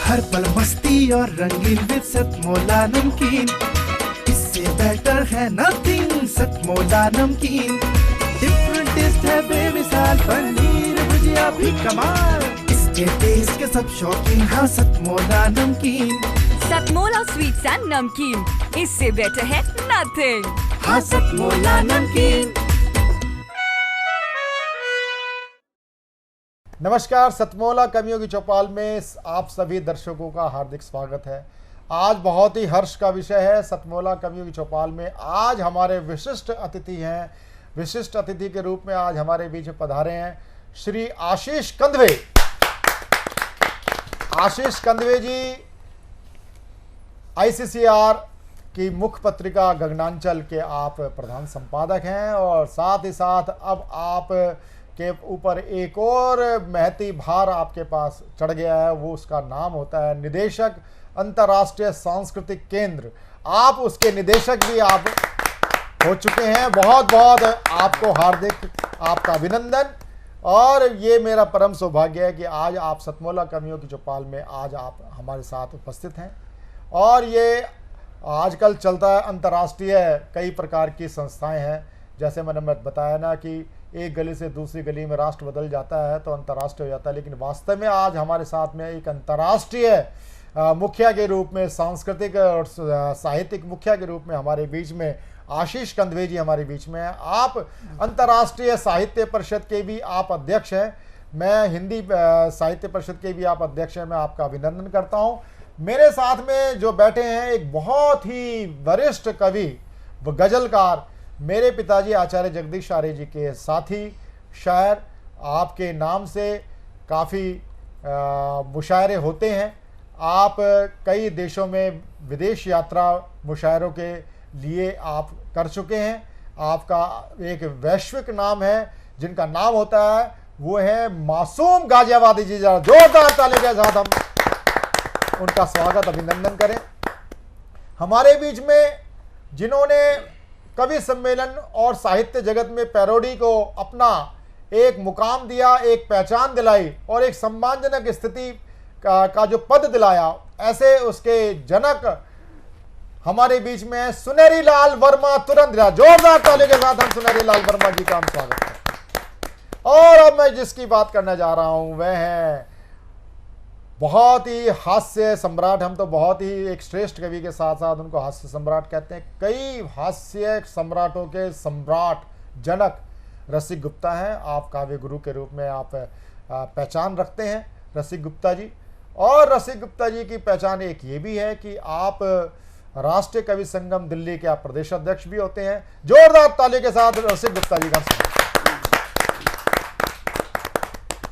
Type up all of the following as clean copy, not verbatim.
हर पल मस्ती और रंगीन विद सतमोला नमकीन, इससे बेटर है नथिंग। सतमोला नमकीन, डिफरेंट टेस्ट है बेमिसाल, पनीर भुजिया भी कमाल, इसके टेस्ट के सब शौकीन। हाँ सतमोला नमकीन, सतमोला स्वीट्स एंड नमकीन, इससे बेटर है नथिंग। हाँ सतमोला नमकीन। नमस्कार, सतमोला कवियों की चौपाल में आप सभी दर्शकों का हार्दिक स्वागत है। आज बहुत ही हर्ष का विषय है। सतमोला कवियों की चौपाल में आज हमारे विशिष्ट अतिथि हैं। विशिष्ट अतिथि के रूप में आज हमारे बीच में पधारे हैं श्री आशीष कंदवे। आशीष कंदवे जी ICCR की मुख्य पत्रिका गगनांचल के आप प्रधान संपादक हैं और साथ ही साथ अब आप के ऊपर एक और महती भार आपके पास चढ़ गया है, वो उसका नाम होता है निदेशक अंतर्राष्ट्रीय सांस्कृतिक केंद्र। आप उसके निदेशक भी आप हो चुके हैं। बहुत बहुत आपको हार्दिक आपका अभिनंदन। और ये मेरा परम सौभाग्य है कि आज आप सतमोला कवियों की चौपाल में आज आप हमारे साथ उपस्थित हैं। और ये आजकल चलता है अंतर्राष्ट्रीय कई प्रकार की संस्थाएं हैं। जैसे मैंने बताया ना कि एक गली से दूसरी गली में राष्ट्र बदल जाता है तो अंतर्राष्ट्रीय हो जाता है, लेकिन वास्तव में आज हमारे साथ में एक अंतर्राष्ट्रीय मुखिया के रूप में, सांस्कृतिक और साहित्यिक मुखिया के रूप में हमारे बीच में आशीष कंदवे जी हमारे बीच में हैं। आप अंतर्राष्ट्रीय साहित्य परिषद के भी आप अध्यक्ष हैं। मैं हिंदी साहित्य परिषद के भी आप अध्यक्ष हैं। मैं आपका अभिनंदन करता हूँ। मेरे साथ में जो बैठे हैं एक बहुत ही वरिष्ठ कवि व गजलकार, मेरे पिताजी आचार्य जगदीश आर्य जी के साथी शायर। आपके नाम से काफ़ी मुशायरे होते हैं। आप कई देशों में विदेश यात्रा मुशायरों के लिए आप कर चुके हैं। आपका एक वैश्विक नाम है, जिनका नाम होता है वो है मासूम गाजियाबादी जी। जरा जोरदार ताली के साथ हम उनका स्वागत अभिनंदन करें। हमारे बीच में जिन्होंने कवि सम्मेलन और साहित्य जगत में पैरोडी को अपना एक मुकाम दिया, एक पहचान दिलाई और एक सम्मानजनक स्थिति का जो पद दिलाया, ऐसे उसके जनक हमारे बीच में सुनहरी लाल वर्मा। तुरंत जोरदार ताली के साथ हम सुनहरी लाल वर्मा जी का हम स्वागत करते हैं। और अब मैं जिसकी बात करने जा रहा हूं वह है बहुत ही हास्य सम्राट। हम तो बहुत ही एक श्रेष्ठ कवि के साथ साथ उनको हास्य सम्राट कहते हैं। कई हास्य सम्राटों के सम्राट जनक रसिक गुप्ता हैं। आप काव्य गुरु के रूप में आप पहचान रखते हैं रसिक गुप्ता जी। और रसिक गुप्ता जी की पहचान एक ये भी है कि आप राष्ट्रीय कवि संगम दिल्ली के आप प्रदेश अध्यक्ष भी होते हैं। जोरदार ताली के साथ रसिक गुप्ता जी का स्वागत।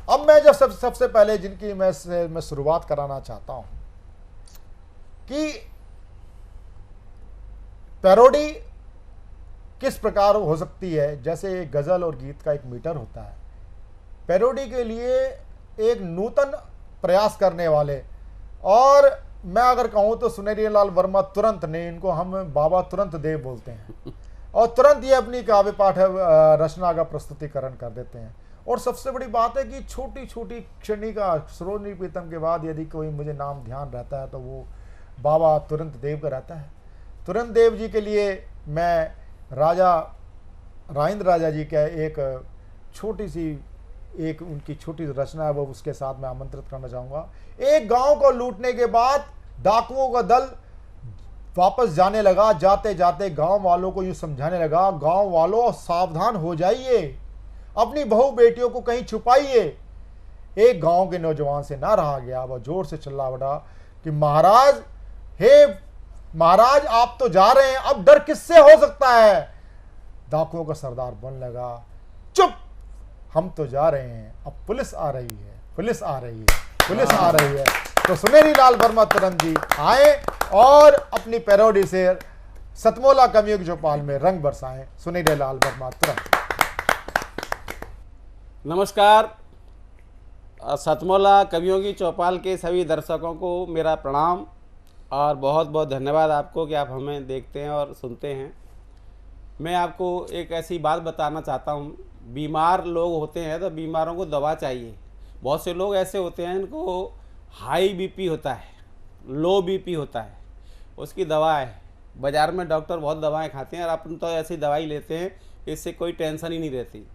अब मैं जब सबसे पहले जिनकी मैं शुरुआत कराना चाहता हूं कि पैरोडी किस प्रकार हो सकती है। जैसे एक गजल और गीत का एक मीटर होता है, पैरोडी के लिए एक नूतन प्रयास करने वाले, और मैं अगर कहूं तो सुनहरी लाल वर्मा तुरंत ने, इनको हम बाबा तुरंत देव बोलते हैं, और तुरंत ये अपनी काव्य पाठ रचना का प्रस्तुतिकरण कर देते हैं। और सबसे बड़ी बात है कि छोटी छोटी क्षणिका श्रोणी प्रीतम के बाद यदि कोई मुझे नाम ध्यान रहता है तो वो बाबा तुरंत देव का रहता है। तुरंत देव जी के लिए मैं राजा राजेंद्र राजा जी का एक छोटी सी एक उनकी छोटी रचना है, वो उसके साथ मैं आमंत्रित करना चाहूँगा। एक गांव को लूटने के बाद डाकुओं का दल वापस जाने लगा। जाते जाते गांव वालों को यूँ समझाने लगा, गांव वालों सावधान हो जाइए, अपनी बहू बेटियों को कहीं छुपाइए। एक गांव के नौजवान से ना रहा गया, वह जोर से चिल्ला उठा कि महाराज, हे महाराज, आप तो जा रहे हैं, अब डर किससे हो सकता है। डाकुओं का सरदार बोलने लगा, चुप, हम तो जा रहे हैं, अब पुलिस आ रही है, पुलिस आ रही है, पुलिस आ रही है। तो सुनहरी लाल वर्मा तुरंत जी आए और अपनी पैरोडी से सतमोला कवियों की चौपाल में रंग बरसाएं। सुनहरी लाल वर्मा तुरंत। नमस्कार, सतमोला कवियों की चौपाल के सभी दर्शकों को मेरा प्रणाम और बहुत बहुत धन्यवाद आपको कि आप हमें देखते हैं और सुनते हैं। मैं आपको एक ऐसी बात बताना चाहता हूँ। बीमार लोग होते हैं तो बीमारों को दवा चाहिए। बहुत से लोग ऐसे होते हैं इनको हाई बीपी होता है, लो बीपी होता है, उसकी दवा है। बाज़ार में डॉक्टर बहुत दवाएं खाते हैं और अपन तो ऐसी दवाई लेते हैं, इससे कोई टेंशन ही नहीं रहती।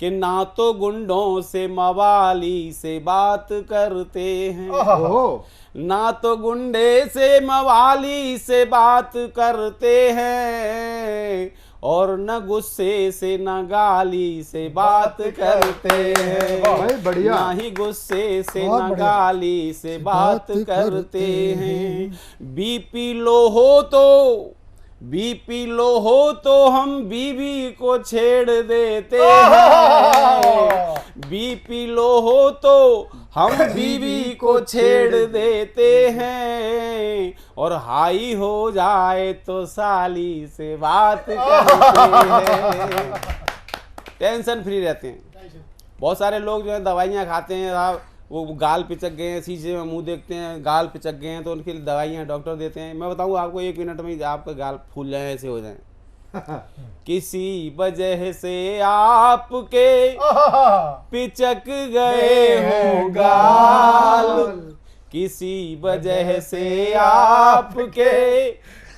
कि ना तो गुंडों से मवाली से बात करते हैं, ओहो, ना तो गुंडे से मवाली से बात करते हैं, और न गुस्से से न गाली से बात करते हैं, भाई बढ़िया। ना ही गुस्से से बहुत न बढ़िया। गाली से बात करते हैं। बीपी लो हो तो हम बीवी को छेड़ देते हैं, बीपी लो हो तो हम बीवी को छेड़ देते हैं, और हाई हो जाए तो साली से बात करते हैं। टेंशन फ्री रहते हैं। बहुत सारे लोग जो है दवाइयाँ खाते हैं, साहब वो गाल पिचक गए हैं, शीशे में मुंह देखते हैं गाल पिचक गए हैं, तो उनके लिए दवाइयाँ डॉक्टर देते हैं। मैं बताऊँ आपको, 1 मिनट में आपका गाल फूल जाए, ऐसे हो जाए। किसी वजह से आपके पिचक गए हो गाल, किसी वजह से आपके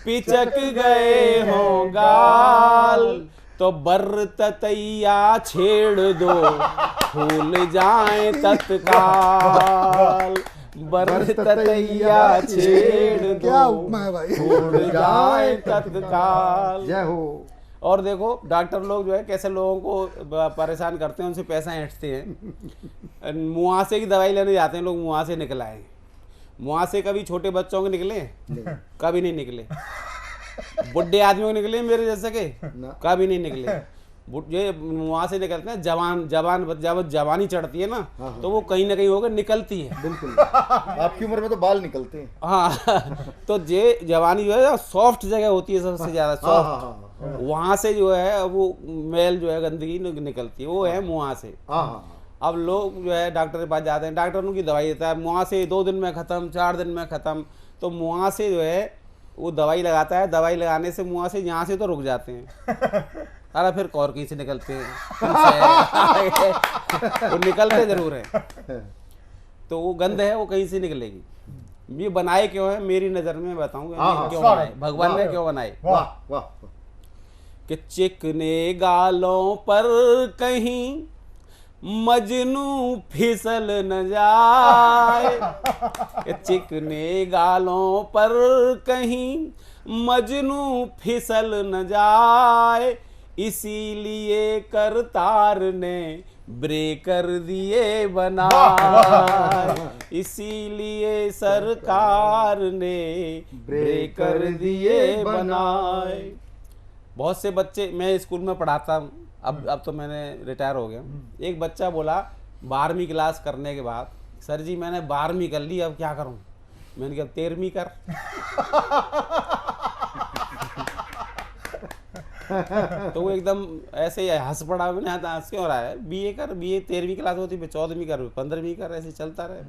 पिचक गए हो गाल, तो बर ततैया छेड़ दो फूल जाए तत्काल, बर ततैया छेड़ क्या दो उपमा है भाई। फूल जाए तत्काल। जय हो। और देखो डॉक्टर लोग जो है कैसे लोगों को परेशान करते हैं, उनसे पैसा ऐंठते हैं। मुआसे की दवाई लेने जाते हैं लोग, मुआसे निकल आए। मुआसे कभी छोटे बच्चों के निकले? कभी नहीं निकले। बुढ़े आदमियों के निकले मेरे जैसे के? कभी नहीं निकले। ये वहां से निकलते हैं जवान जब जवानी चढ़ती है ना, तो वो कहीं ना कहीं होकर निकलती है। बिल्कुल। आपकी उम्र में तो बाल निकलते हैं। हाँ तो ये जवानी जो है सॉफ्ट जगह होती है, सबसे ज्यादा सॉफ्ट, वहां से जो है वो मैल जो है गंदगी निकलती है, वो है मुँह से। अब लोग जो है डॉक्टर के पास जाते हैं, डॉक्टर उनकी दवाई देता है, मुँह से 2 दिन में खत्म, 4 दिन में खत्म। तो मुँह से जो है वो दवाई लगाता है, दवाई लगाने से मुँह से यहाँ से तो रुक जाते हैं, अरे फिर कौर कहीं से निकलते हैं। वो निकलते जरूर है, तो वो गंध है वो कहीं से निकलेगी। ये बनाए क्यों है मेरी नजर में, बताऊं क्यों बनाए, भगवान ने क्यों बनाए। वाह वाह। कि चिकने गालों पर कहीं मजनू फिसल न जाए, कि चिकने गालों पर कहीं मजनू फिसल न जाए, इसीलिए करतार ने ब्रेकर दिए बनाए, इसीलिए सरकार ने ब्रेकर दिए बनाए। बहुत से बच्चे, मैं स्कूल में पढ़ाता हूँ, अब तो मैंने रिटायर हो गया। एक बच्चा बोला 12वीं क्लास करने के बाद, सर जी मैंने 12वीं कर ली, अब क्या करूँ? मैंने कहा 13वीं कर। तो वो एकदम ऐसे ही हंस पड़ा, मैंने हंस क्यों रहा है, बीए कर, बीए 13वीं क्लास होती है, 14वीं कर, 15वीं कर, ऐसे चलता रहे।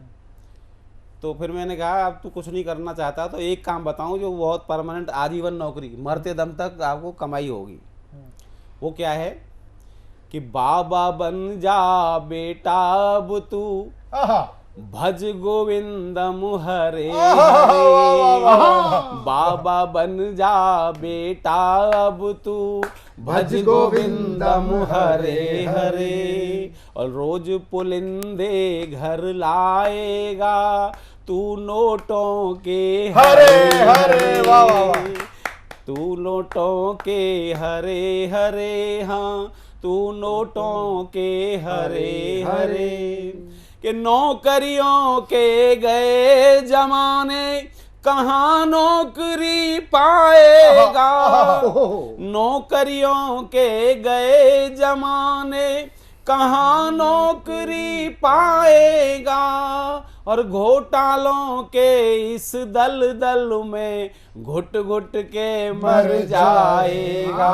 तो फिर मैंने कहा अब तू कुछ नहीं करना चाहता तो एक काम बताऊं जो बहुत परमानेंट आजीवन नौकरी, मरते दम तक आपको कमाई होगी। वो क्या है कि बाबा बन जा बेटा अब तू, भज गोविंदम हरे हरे, बाबा बन जा बेटा अब तू, भज गोविंदम हरे हरे, और रोज पुलिंदे घर लाएगा तू नोटों के हरे हरे। वाह वाह वाह। तू नोटों के हरे हरे, हाँ तू नोटों के हरे हरे। कि नौकरियों के गए जमाने कहाँ नौकरी पाएगा, नौकरियों के गए जमाने कहाँ नौकरी पाएगा, और घोटालों के इस दल दल में घुट घुट के मर जाएगा,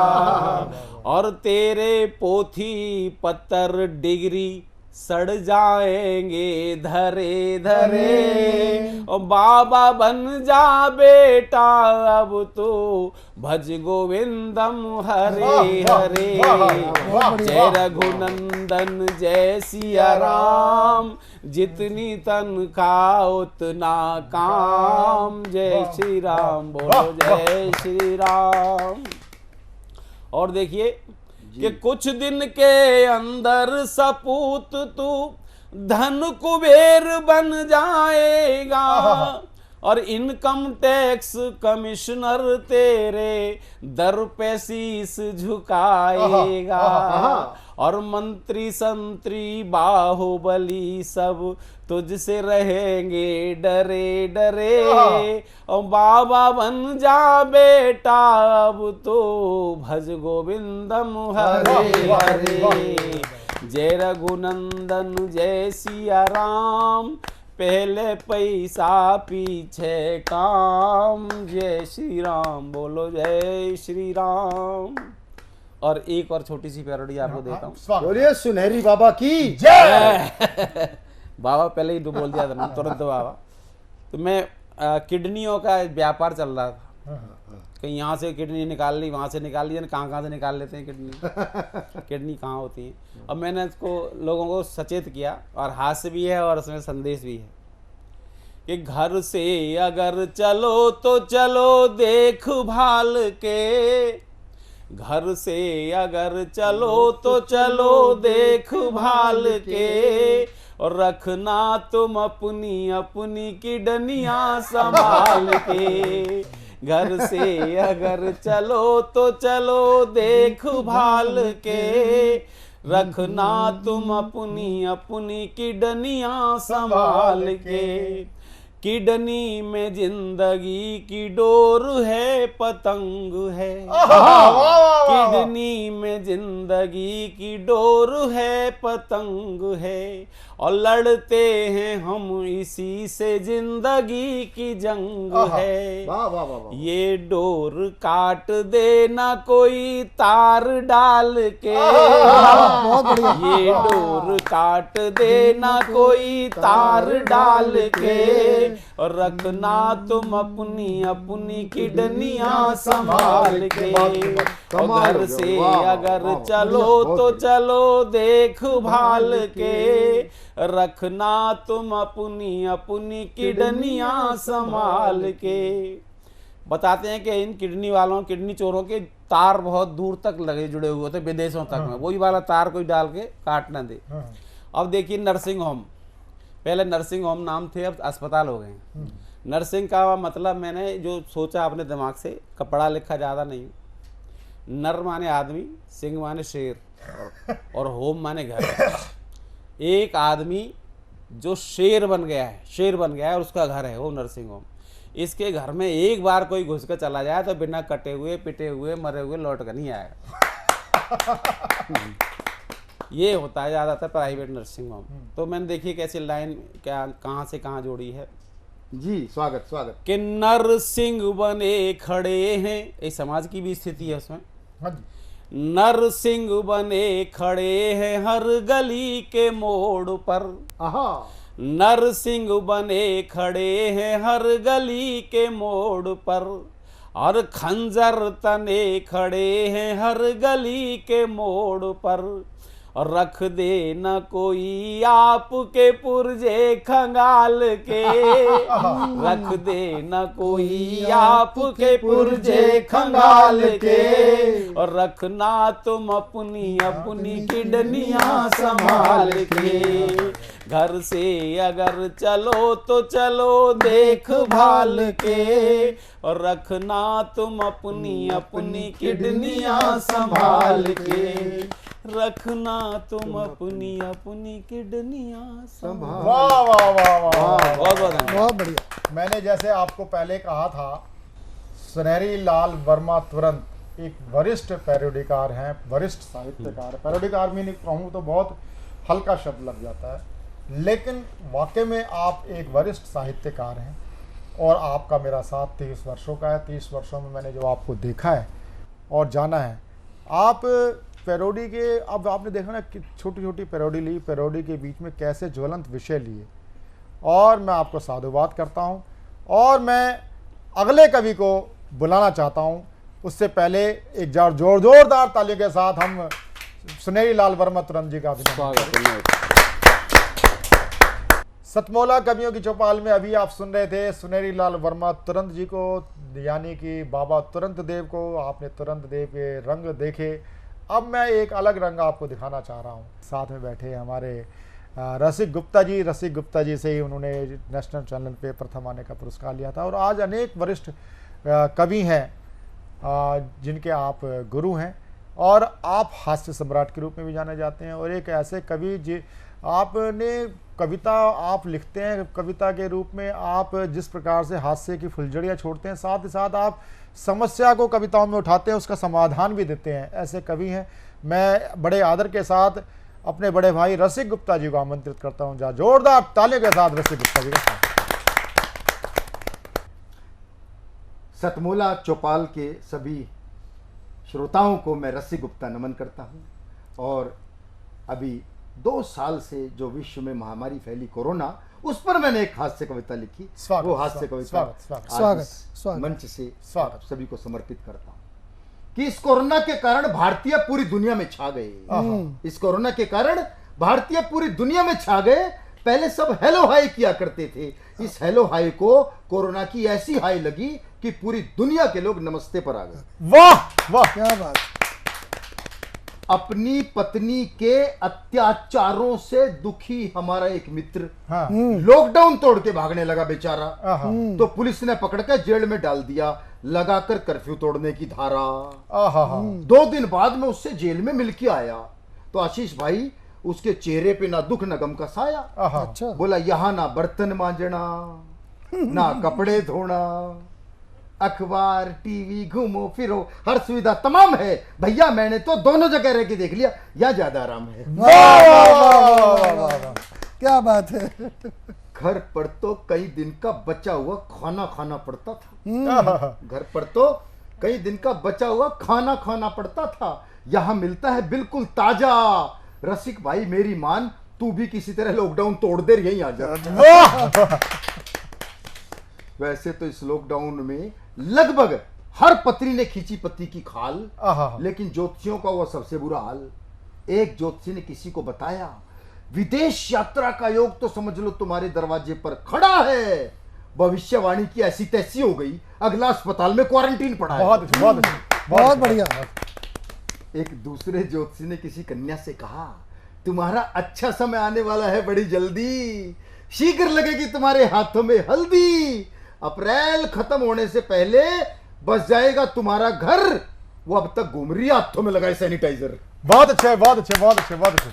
और तेरे पोथी पत्तर डिग्री सड़ जाएंगे धरे धरे। और बाबा बन जा बेटा अब तो भज गोविंदम हरे हरे। जय रघुनंदन जय सिया राम, जितनी तनख्वाह उतना काम। जय श्री राम बोलो जय श्री राम। और देखिए कि कुछ दिन के अंदर सपूत तू धन कुबेर बन जाएगा, और इनकम टैक्स कमिश्नर तेरे दर पे शीस झुकाएगा। और मंत्री संतरी बाहुबली सब तुझसे रहेंगे डरे डरे। और बाबा बन जा बेटा अब तो भज गोविंदम हरे हरे। जय रघुनंदन जय सिया राम, पहले पैसा पीछे काम। जय श्री राम बोलो जय श्री राम। और एक और छोटी सी पैरोडी आपको देता हूँ। बोलिए सुनहरी बाबा की जय। बाबा पहले ही बोल दिया था ना तुरंत बाबा। तो मैं किडनियों का व्यापार चल रहा था, कहीं यहाँ से किडनी निकाल ली, वहाँ से निकाल ली, कहाँ से निकाल लेते हैं किडनी। किडनी कहाँ होती है। अब मैंने इसको लोगों को सचेत किया, और हास्य भी है और उसमें संदेश भी है कि घर से अगर चलो तो चलो देखभाल के। घर से अगर चलो तो चलो देखभाल के। और रखना तुम अपनी अपनी किडनियां संभाल के। घर से अगर चलो तो चलो देखभाल के। रखना तुम अपनी अपनी किडनियां संभाल के। किडनी में जिंदगी की डोर है पतंग है। किडनी में जिंदगी की डोर है पतंग है। और लड़ते हैं हम इसी से जिंदगी की जंग है। ये डोर काट देना कोई तार डाल के। ये डोर काट देना कोई तार डाल के। और रखना तुम अपनी अपनी किडनियां संभाल के। और घर से अगर चलो तो चलो देखभाल के। रखना तुम अपनी अपनी किडनियां संभाल के। बताते हैं कि इन किडनी वालों, किडनी चोरों के तार बहुत दूर तक लगे जुड़े हुए थे, विदेशों तक में। वही वाला तार कोई डाल के काट ना दे। अब देखिए नर्सिंग होम, पहले नर्सिंग होम नाम थे, अब अस्पताल हो गए। नर्सिंग का मतलब मैंने जो सोचा अपने दिमाग से, कपड़ा लिखा ज़्यादा नहीं। नर माने आदमी, सिंह माने शेर, और होम माने घर। एक आदमी जो शेर बन गया है और उसका घर है वो नर्सिंग होम। इसके घर में एक बार कोई घुस कर चला जाए तो बिना कटे हुए, पिटे हुए, मरे हुए लौट कर नहीं आएगा। ये होता है ज़्यादातर प्राइवेट नर्सिंग होम। तो मैंने देखिए कैसे लाइन क्या कहाँ से कहाँ जोड़ी है जी। स्वागत स्वागत। कि नरसिंह बने खड़े हैं, ये समाज की भी स्थिति है उसमें। नरसिंह बने खड़े हैं हर गली के मोड़ पर। नरसिंह बने खड़े हैं हर गली के मोड़ पर। और खंजर तने खड़े हैं हर गली के मोड़ पर। और रख दे न कोई आपके पुर्जे खंगाल के। रख दे न कोई आपके पुर्जे खंगाल के। और रखना तुम अपनी अपनी किडनियां संभाल के। घर से अगर चलो तो चलो देखभाल के। और रखना तुम अपनी अपनी किडनियां संभाल के। रखना तुम अपनी अपनी किडनियां संभाल। वाह वाह वाह वाह, बहुत बढ़िया। मैंने जैसे आपको पहले कहा था, सुनहरी लाल वर्मा तुरंत एक वरिष्ठ पैरोडीकार हैं, वरिष्ठ साहित्यकार। पैरोडीकार भी नहीं कहूँ तो बहुत हल्का शब्द लग जाता है, लेकिन वाकई में आप एक वरिष्ठ साहित्यकार हैं। और आपका मेरा साथ 30 वर्षों का है। 30 वर्षों में मैंने जो आपको देखा है और जाना है, आप पैरोडी के, अब आपने देखा ना कि छोटी छोटी पैरोडी ली, पैरोडी के बीच में कैसे ज्वलंत विषय लिए। और मैं आपको साधुवाद करता हूँ और मैं अगले कवि को बुलाना चाहता हूँ। उससे पहले एक जोरदार तालियों के साथ हम सुनेरी लाल वर्मा तुरंत जी का अभिनंदन। सतमोला कवियों की चौपाल में अभी आप सुन रहे थे सुनेरी लाल वर्मा तुरंत जी को, यानी कि बाबा तुरंत देव को। आपने तुरंत देव के रंग देखे, अब मैं एक अलग रंग आपको दिखाना चाह रहा हूँ। साथ में बैठे हमारे रसिक गुप्ता जी। रसिक गुप्ता जी से ही उन्होंने नेशनल चैनल पे प्रथम आने का पुरस्कार लिया था। और आज अनेक वरिष्ठ कवि हैं जिनके आप गुरु हैं और आप हास्य सम्राट के रूप में भी जाने जाते हैं। और एक ऐसे कवि जी, आपने कविता आप लिखते हैं, कविता के रूप में आप जिस प्रकार से हास्य की फुलझड़ियाँ छोड़ते हैं, साथ ही साथ आप समस्या को कविताओं में उठाते हैं, उसका समाधान भी देते हैं। ऐसे कवि हैं। मैं बड़े आदर के साथ अपने बड़े भाई रसिक गुप्ता जी को आमंत्रित करता हूं। जा जोरदार तालियों के साथ रसिक गुप्ता जी का। सतमोला चौपाल के सभी श्रोताओं को मैं रसिक गुप्ता नमन करता हूं। और अभी 2 साल से जो विश्व में महामारी फैली कोरोना, उस पर मैंने एक हास्य कविता लिखी। वो हास्य कविता स्वागत मंच से स्वागत सभी को समर्पित करता हूं कि इस कोरोना के कारण भारतीय पूरी दुनिया में छा गए। इस कोरोना के कारण भारतीय पूरी दुनिया में छा गए। पहले सब हेलो हाय किया करते थे, इस हेलो हाय को कोरोना की ऐसी हाय लगी कि पूरी दुनिया के लोग नमस्ते पर आ गए। वाह वाह, क्या बात। अपनी पत्नी के अत्याचारों से दुखी हमारा एक मित्र लॉकडाउन तोड़ के भागने लगा बेचारा, तो पुलिस ने पकड़कर जेल में डाल दिया, लगाकर कर्फ्यू तोड़ने की धारा। 2 दिन बाद में उससे जेल में मिल के आया तो आशीष भाई उसके चेहरे पे ना दुख ना गम का साया। अच्छा। बोला यहाँ ना बर्तन मांजना ना कपड़े धोना, अखबार टीवी घूमो फिरो हर सुविधा तमाम है भैया, मैंने तो दोनों जगह रह के देख लिया, या ज्यादा आराम है। क्या बात है। घर पर तो कई दिन का बचा हुआ खाना खाना पड़ता था। घर पर तो कई दिन का बचा हुआ खाना खाना पड़ता था, यहाँ मिलता है बिल्कुल ताजा। रसिक भाई मेरी मान, तू भी किसी तरह लॉकडाउन तोड़ दे, यहीं आ जा। वैसे तो इस लॉकडाउन में लगभग हर पत्री ने खींची पत्ती की खाल, लेकिन ज्योतिषियों का वो सबसे बुरा हाल। एक ज्योतिषी ने किसी को बताया विदेश यात्रा का योग तो समझ लो तुम्हारे दरवाजे पर खड़ा है। भविष्यवाणी की ऐसी तैसी हो गई, अगला अस्पताल में क्वारंटीन पड़ा है। बहुत बढ़िया। एक दूसरे ज्योतिषी ने किसी कन्या से कहा तुम्हारा अच्छा समय आने वाला है बड़ी जल्दी, शीघ्र लगेगी तुम्हारे हाथों में हल्दी, अप्रैल खत्म होने से पहले बस जाएगा तुम्हारा घर। वो अब तक घूम रही है हाथों में लगाए सैनिटाइजर। बहुत अच्छे बहुत अच्छे बहुत अच्छे बहुत अच्छे।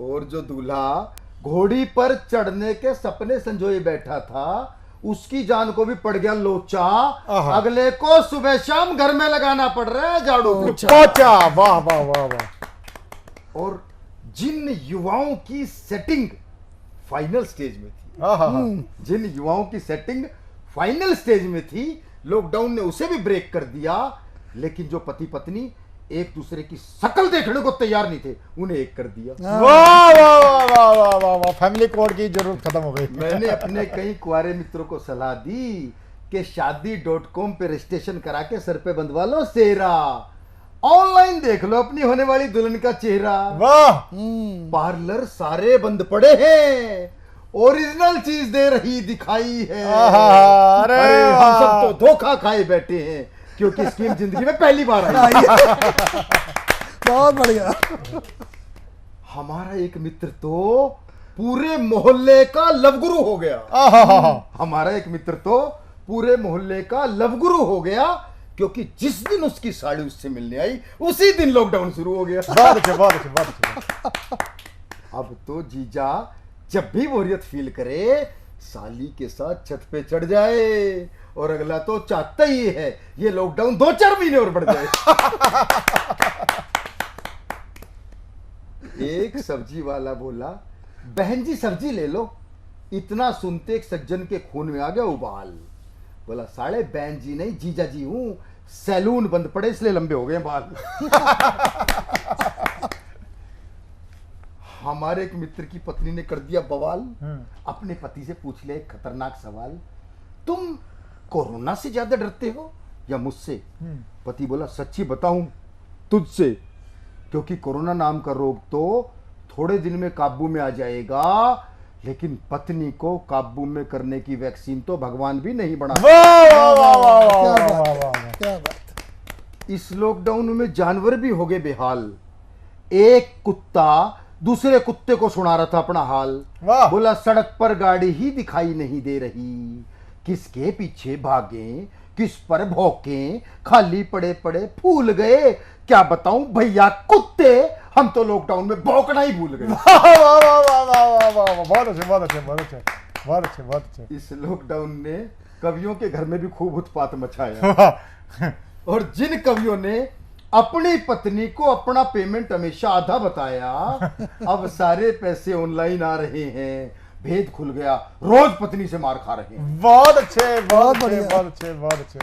और जो दूल्हा घोड़ी पर चढ़ने के सपने संजोए बैठा था, उसकी जान को भी पड़ गया लोचा। अगले को सुबह शाम घर में लगाना पड़ रहा है झाड़ू पोछा। वाह वाह वाह वाह। और जिन युवाओं की सेटिंग फाइनल स्टेज में थी, जिन युवाओं की सेटिंग फाइनल स्टेज में थी, लॉकडाउन ने उसे भी ब्रेक कर दिया। लेकिन जो पति पत्नी एक दूसरे की शक्ल देखने को तैयार नहीं थे, उन्हें एक कर दिया। वाह वाह वाह वाह वाह वाह। फैमिली कोड की जरूरत खत्म हो गई। मैंने अपने कई कुंवारे मित्रों को सलाह दी कि शादी.com पे रजिस्ट्रेशन करा के सर पे बंधवा लो सेहरा, ऑनलाइन देख लो अपनी होने वाली दुल्हन का चेहरा। वाह। पार्लर सारे बंद पड़े हैं, ओरिजिनल चीज दे रही दिखाई है। अरे हम सब तो धोखा खाए बैठे हैं क्योंकि स्कीम जिंदगी में पहली बार आई है। बहुत बढ़िया। हमारा एक मित्र तो पूरे मोहल्ले का लवगुरु हो गया। हमारा एक मित्र तो पूरे मोहल्ले का लवगुरु हो गया क्योंकि जिस दिन उसकी साड़ी उससे मिलने आई उसी दिन लॉकडाउन शुरू हो गया। बहुत अच्छे बहुत अच्छे बहुत अच्छे। अब तो जीजा जब भी बोरियत फील करे साली के साथ छत पे चढ़ जाए, और अगला तो चाहता ही है ये लॉकडाउन 2-4 महीने और बढ़ जाए। एक सब्जी वाला बोला बहन जी सब्जी ले लो, इतना सुनते एक सज्जन के खून में आ गया उबाल। बोला साले बहन जी नहीं जीजा जी हूं, सैलून बंद पड़े इसलिए लंबे हो गए बाल। हमारे एक मित्र की पत्नी ने कर दिया बवाल। अपने पति से पूछ ले एक खतरनाक सवाल, तुम कोरोना से ज्यादा डरते हो या मुझसे? पति बोला सच्ची बताऊं तुझसे, क्योंकि कोरोना नाम का रोग तो थोड़े दिन में काबू में आ जाएगा, लेकिन पत्नी को काबू में करने की वैक्सीन तो भगवान भी नहीं बना। क्या बात। इस लॉकडाउन में जानवर भी हो गए बेहाल। एक कुत्ता दूसरे कुत्ते को सुना रहा था अपना हाल। बोला सड़क पर गाड़ी ही दिखाई नहीं दे रही, किसके पीछे भागे किस पर भौंके, खाली पड़े पड़े फूल गए। क्या बताऊं भैया कुत्ते, हम तो लॉकडाउन में भौंकना ही भूल गए। बहुत अच्छे बहुत अच्छे बहुत अच्छे बहुत अच्छे बहुत अच्छे। इस लॉकडाउन ने कवियों के घर में भी खूब उत्पात मचाया। और जिन कवियों ने अपनी पत्नी को अपना पेमेंट हमेशा आधा बताया, अब सारे पैसे ऑनलाइन आ रहे हैं, भेद खुल गया, रोज पत्नी से मार खा रहे हैं। बहुत अच्छे बहुत अच्छे बहुत अच्छे बहुत अच्छे।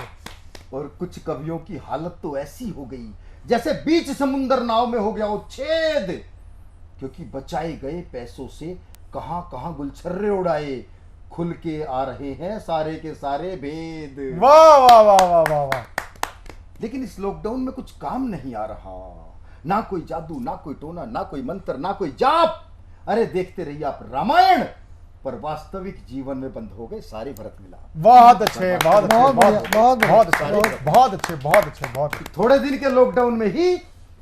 और कुछ कवियों की हालत तो ऐसी हो गई जैसे बीच समुंदर नाव में हो गया उच्छेद, क्योंकि बचाए गए पैसों से कहां कहां गुलछर्रे उड़ाए, खुल के आ रहे हैं सारे के सारे भेद। वाह वाह वाह वाह वाह वाह। लेकिन इस लॉकडाउन में कुछ काम नहीं आ रहा, ना कोई जादू, ना कोई टोना, ना कोई मंत्र, ना कोई जाप। अरे देखते रहिए आप रामायण, पर वास्तविक जीवन में बंद हो गए सारे भरत मिलाप। बहुत अच्छे बहुत अच्छे बहुत बहुत बहुत बहुत अच्छे बहुत अच्छे बहुत अच्छे बहुत। थोड़े दिन के लॉकडाउन में ही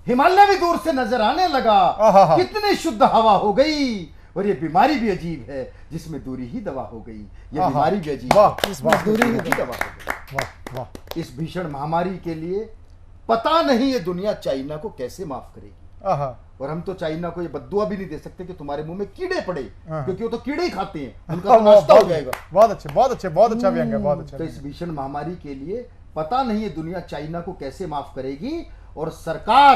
हिमालय भी दूर से नजर आने लगा, कितनी शुद्ध हवा हो गई। और ये बीमारी भी अजीब है जिसमें दूरी ही दवा हो गई। ये बीमारी भी अजीब है जिसमें दूरी ही दवा हो गई। वाह वाह। इस भीषण महामारी के लिए पता नहीं ये दुनिया चाइना को कैसे माफ करेगी। और हम तो चाइना को ये बद्दुआ भी नहीं दे सकते कि तुम्हारे मुंह में कीड़े पड़े, क्योंकि वो तो कीड़े ही खाते हैं, उनका तो नाश्ता हो जाएगा। बहुत अच्छे बहुत अच्छे बहुत अच्छा व्यंग्य बहुत अच्छा। तो इस भीषण महामारी के लिए पता नहीं ये दुनिया चाइना को कैसे माफ करेगी, और सरकार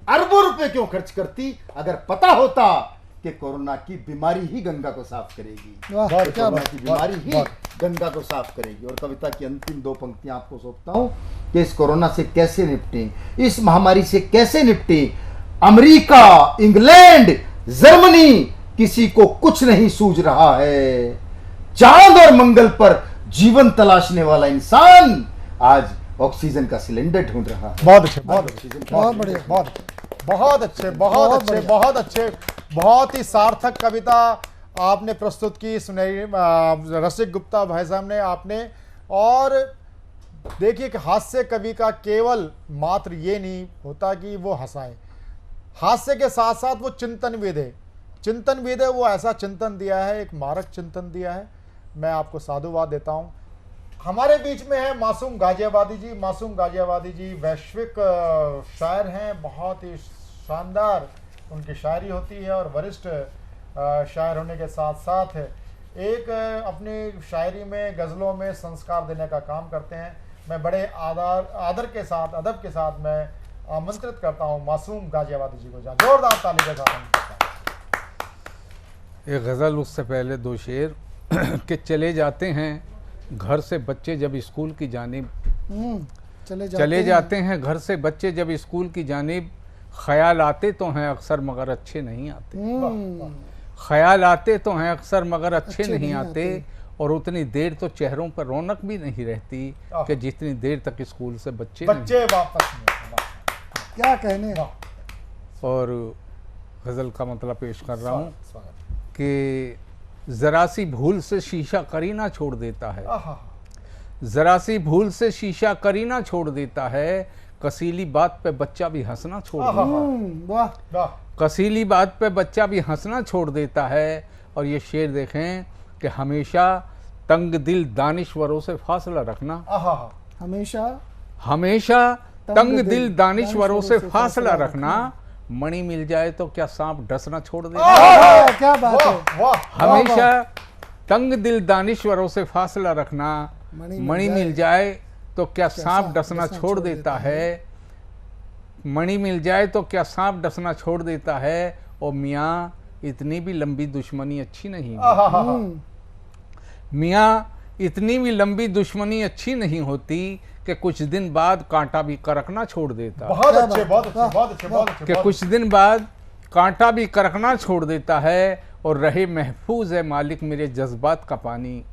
अरबों रुपए क्यों खर्च करती अगर पता होता कि कोरोना की बीमारी ही गंगा को साफ करेगी। कोरोना की बीमारी ही गंगा को साफ करेगी। और कविता की अंतिम दो पंक्तियां आपको सौंपता हूं कि इस कोरोना से कैसे निपटे, इस महामारी से कैसे निपटे। अमेरिका, इंग्लैंड, जर्मनी, किसी को कुछ नहीं सूझ रहा है। चांद और मंगल पर जीवन तलाशने वाला इंसान आज ऑक्सीजन का सिलेंडर ढूंढ रहा है। बहुत अच्छे बहुत अच्छे बहुत बढ़िया। बहुत बहुत अच्छे बहुत अच्छे बहुत अच्छे। बहुत ही सार्थक कविता आपने प्रस्तुत की सुनहरी रसिक गुप्ता भाई साहब ने आपने। और देखिए कि हास्य कवि का केवल मात्र ये नहीं होता कि वो हंसाए, हास्य के साथ साथ वो चिंतन भी दे। चिंतन भी दे, वो ऐसा चिंतन दिया है, एक मारक चिंतन दिया है। मैं आपको साधुवाद देता हूँ। हमारे बीच में है मासूम गाजियाबादी जी। मासूम गाजियाबादी जी वैश्विक शायर हैं, बहुत ही शानदार उनकी शायरी होती है, और वरिष्ठ शायर होने के साथ साथ एक अपनी शायरी में गज़लों में संस्कार देने का काम करते हैं। मैं बड़े आदर के साथ, अदब के साथ मैं आमंत्रित करता हूँ मासूम गाजियाबादी जी को। जोरदार ताली के साथ। एक गज़ल, उससे पहले दो शेर कि चले जाते हैं घर से बच्चे जब स्कूल की जानिब, चले जाते हैं घर से बच्चे जब स्कूल की जानिब, ख्याल आते तो हैं अक्सर मगर अच्छे नहीं आते। ख्याल आते तो हैं अक्सर मगर अच्छे नहीं आते। और उतनी देर तो चेहरों पर रौनक भी नहीं रहती कि जितनी देर तक स्कूल से बच्चे वापस क्या कहने। और गज़ल का मतलब पेश कर रहा हूँ कि ज़रा सी भूल से शीशा करीना छोड़ देता है, ज़रा सी भूल से शीशा करीना छोड़ देता है, कसीली बात पे बच्चा भी हंसना छोड़ देता है, कसीली बात पे बच्चा भी हंसना छोड़ देता है। और ये शेर देखें कि हमेशा तंग दिल दानिश्वरों से फासला रखना, हमेशा तंग दिल दानिश्वरों से फासला रखना, मणि मिल जाए तो क्या सांप डसना छोड़ देगा। क्या बात है। हमेशा तंग दिल दानिश्वरों से फासला रखना, मणि मिल जाए तो क्या सांप डसना छोड़ देता है, मणि मिल जाए तो क्या सांप डसना छोड़ देता है। और मियाँ इतनी भी लंबी दुश्मनी अच्छी नहीं है, मियाँ इतनी भी लंबी दुश्मनी अच्छी नहीं होती कि कुछ दिन बाद कांटा भी करकना छोड़ देता। बहुत अच्छे, बहुत अच्छे, बहुत अच्छे, बहुत अच्छे। कि कुछ दिन बाद कांटा भी करकना छोड़ देता है और रहे महफूज है मालिक मेरे जज्बात का पानी,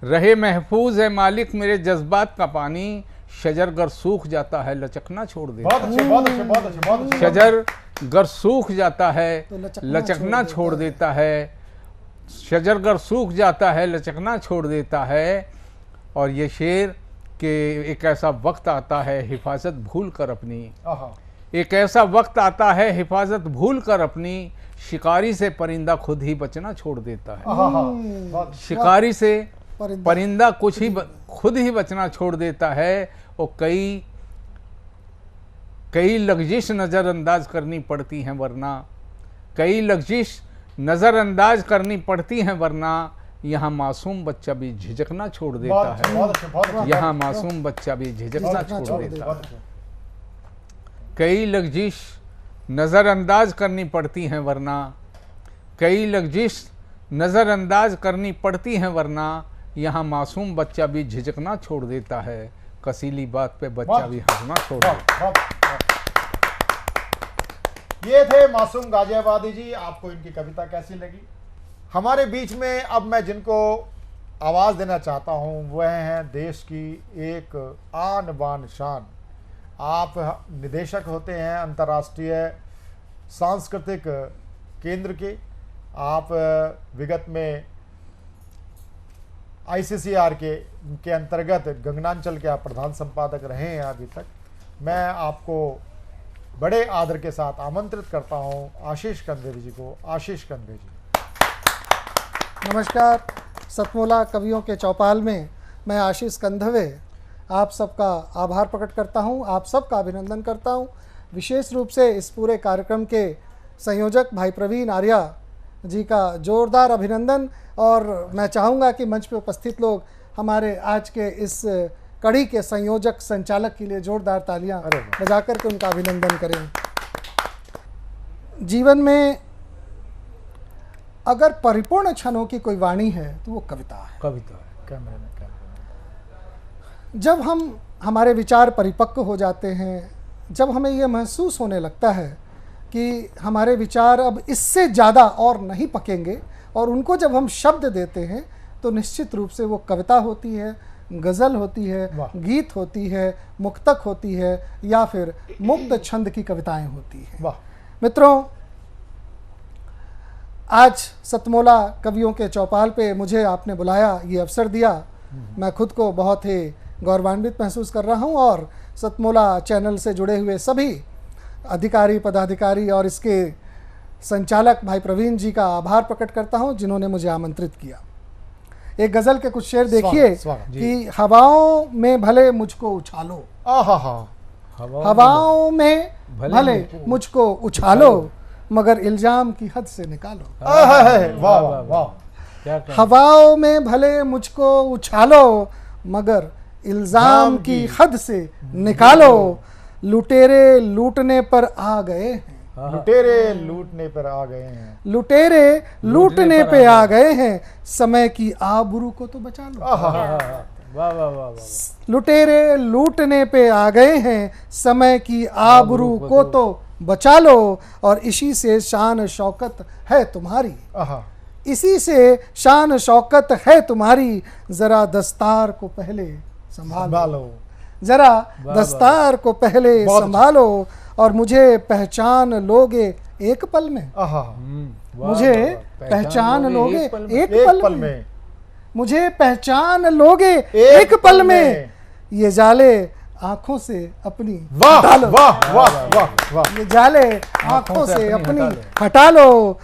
रहे महफूज है मालिक मेरे जज्बात का पानी, शजर गर सूख जाता है लचकना छोड़ देता। बहुत अच्छे, बहुत अच्छे, बहुत अच्छे, बहुत अच्छे। शजर गर सूख जाता है तो लचकना छोड़ देता है, शजर गर सूख जाता है लचकना छोड़ देता है। और ये शेर कि एक ऐसा वक्त आता है हिफाजत भूल कर अपनी, एक ऐसा वक्त आता है हिफाजत भूल कर अपनी, शिकारी से परिंदा खुद ही बचना छोड़ देता है। शिकारी से परिंदा खुद ही बचना छोड़ देता है। और कई लग्जिश नज़रअंदाज करनी पड़ती हैं वरना, कई लग्जिश नज़रअंदाज करनी पड़ती हैं वरना, यहाँ मासूम बच्चा भी झिझकना छोड़ देता है, यहाँ मासूम बच्चा भी झिझकना छोड़ देता है। कई लग्जिश नज़रअंदाज करनी पड़ती हैं वरना, कई लग्जिश नज़रअंदाज करनी पड़ती हैं वरना, यहाँ मासूम बच्चा भी झिझकना छोड़ देता है, कसीली बात पे बच्चा भी हंसना छोड़ देता है। ये थे मासूम गाजियाबादी जी। आपको इनकी कविता कैसी लगी? हमारे बीच में अब मैं जिनको आवाज़ देना चाहता हूँ वह हैं देश की एक आन बान शान। आप निदेशक होते हैं अंतर्राष्ट्रीय सांस्कृतिक केंद्र के, आप विगत में ICCR के अंतर्गत गगनांचल के आप प्रधान संपादक रहे हैं अभी तक। मैं आपको बड़े आदर के साथ आमंत्रित करता हूं आशीष कंधेरी जी को। आशीष कंधे जी, नमस्कार। सतमोला कवियों के चौपाल में मैं आशीष कंधवे आप सबका आभार प्रकट करता हूं, आप सबका अभिनंदन करता हूं। विशेष रूप से इस पूरे कार्यक्रम के संयोजक भाई प्रवीण आर्या जी का जोरदार अभिनंदन। और मैं चाहूँगा कि मंच पे उपस्थित लोग हमारे आज के इस कड़ी के संयोजक संचालक के लिए जोरदार तालियां बजा करके उनका अभिनंदन करें। जीवन में अगर परिपूर्ण क्षणों की कोई वाणी है तो वो कविता है। कविता जब हम हमारे विचार परिपक्व हो जाते हैं, जब हमें ये महसूस होने लगता है कि हमारे विचार अब इससे ज़्यादा और नहीं पकेंगे, और उनको जब हम शब्द देते हैं तो निश्चित रूप से वो कविता होती है, गज़ल होती है, गीत होती है, मुक्तक होती है, या फिर मुक्त छंद की कविताएं होती हैं। मित्रों, आज सतमोला कवियों के चौपाल पे मुझे आपने बुलाया, ये अवसर दिया, मैं खुद को बहुत ही गौरवान्वित महसूस कर रहा हूँ। और सतमोला चैनल से जुड़े हुए सभी अधिकारी, पदाधिकारी और इसके संचालक भाई प्रवीण जी का आभार प्रकट करता हूं जिन्होंने मुझे आमंत्रित किया। एक गजल के कुछ शेर देखिए कि हवाओं में भले मुझको उछालो, हवाओं में भले मुझको उछालो, मगर इल्जाम की हद से निकालो। हवाओं में भले मुझको उछालो, मगर इल्जाम की हद से निकालो। लुटेरे लूटने पर आ गए हैं, लुटेरे लूटने पर आ गए हैं, लुटेरे लूटने पे आ गए हैं, समय की आबरू को तो बचा लो। वाह वाह वाह वाह। लुटेरे लूटने पे आ गए हैं, समय की आबरू को तो बचा लो। और इसी से शान शौकत है तुम्हारी, इसी से शान शौकत है तुम्हारी, जरा दस्तार को पहले संभालो, जरा दस्तार को पहले संभालो। और मुझे पहचान लोगे एक पल में, मुझे पहचान लोगे एक पल में, मुझे पहचान लोगे एक पल में, ये जाले आंखों से अपनी हटा लो। वाह वाह वाह वाह। ये जाले आंखों से अपनी हटा लो।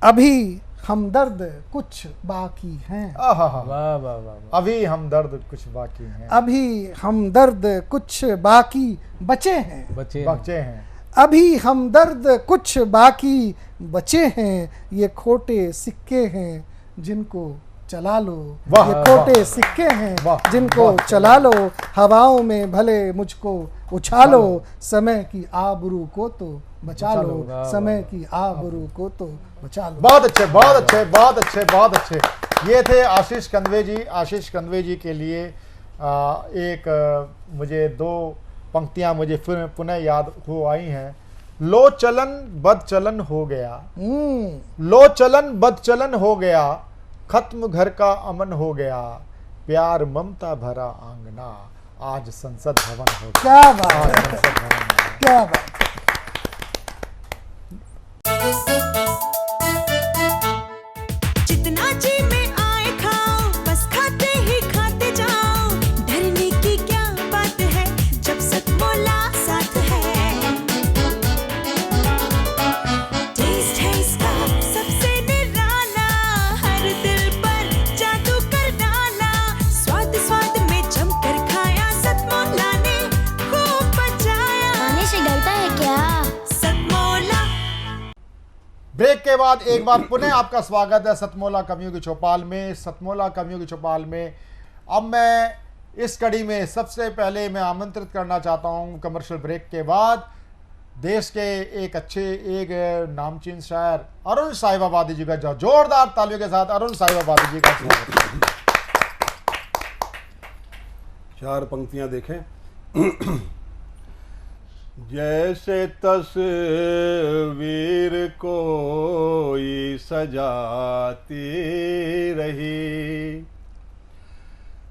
अभी हमदर्द कुछ बाकी हैं, अभी हमदर्द कुछ बाकी हैं, अभी हमदर्द कुछ बाकी बचे हैं, बचे हैं, अभी हमदर्द कुछ बाकी बचे हैं। ये खोटे सिक्के हैं जिनको चला लो, ये खोटे सिक्के हैं जिनको चला लो। हवाओं में भले मुझको उछालो, समय की आबरू को तो बचा लो, समय की आबरू को तो बचा लो। बहुत अच्छे, बहुत अच्छे, बहुत अच्छे, बहुत अच्छे। ये थे आशीष कंदवे जी। आशीष कंदवे जी के लिए मुझे दो पंक्तियां मुझे फिर पुनः याद हो आई हैं। लो चलन बद चलन हो गया, लो चलन बद चलन हो गया, खत्म घर का अमन हो गया, प्यार ममता भरा आंगना, आज संसद भवन हो गया। क्या बात आज है, संसद भवन हो गया। क्या बात। जितना जी में आए खाओ, बस खाते ही खाते जाओ, डरने की क्या बात है जब सतमोला साथ है। टेस्ट है इसका सबसे निराला, हर दिल पर जादू कर डाला, स्वाद स्वाद में जमकर खाया, सतमोला ने खूब बचाया। खाने से डरता है क्या? सतमोला। ब्रेक के बाद एक बार पुनः आपका स्वागत है सतमोला कमियों की चौपाल में। सतमोला कमियों की चौपाल में अब मैं इस कड़ी में सबसे पहले मैं आमंत्रित करना चाहता हूं कमर्शियल ब्रेक के बाद देश के एक नामचीन शायर अरुण साहिबाबादी जी का जोरदार तालियों के साथ अरुण साहिबाबादी जी का स्वागत। चार पंक्तियां देखें। जैसे तस्वीर कोई सजाती रही,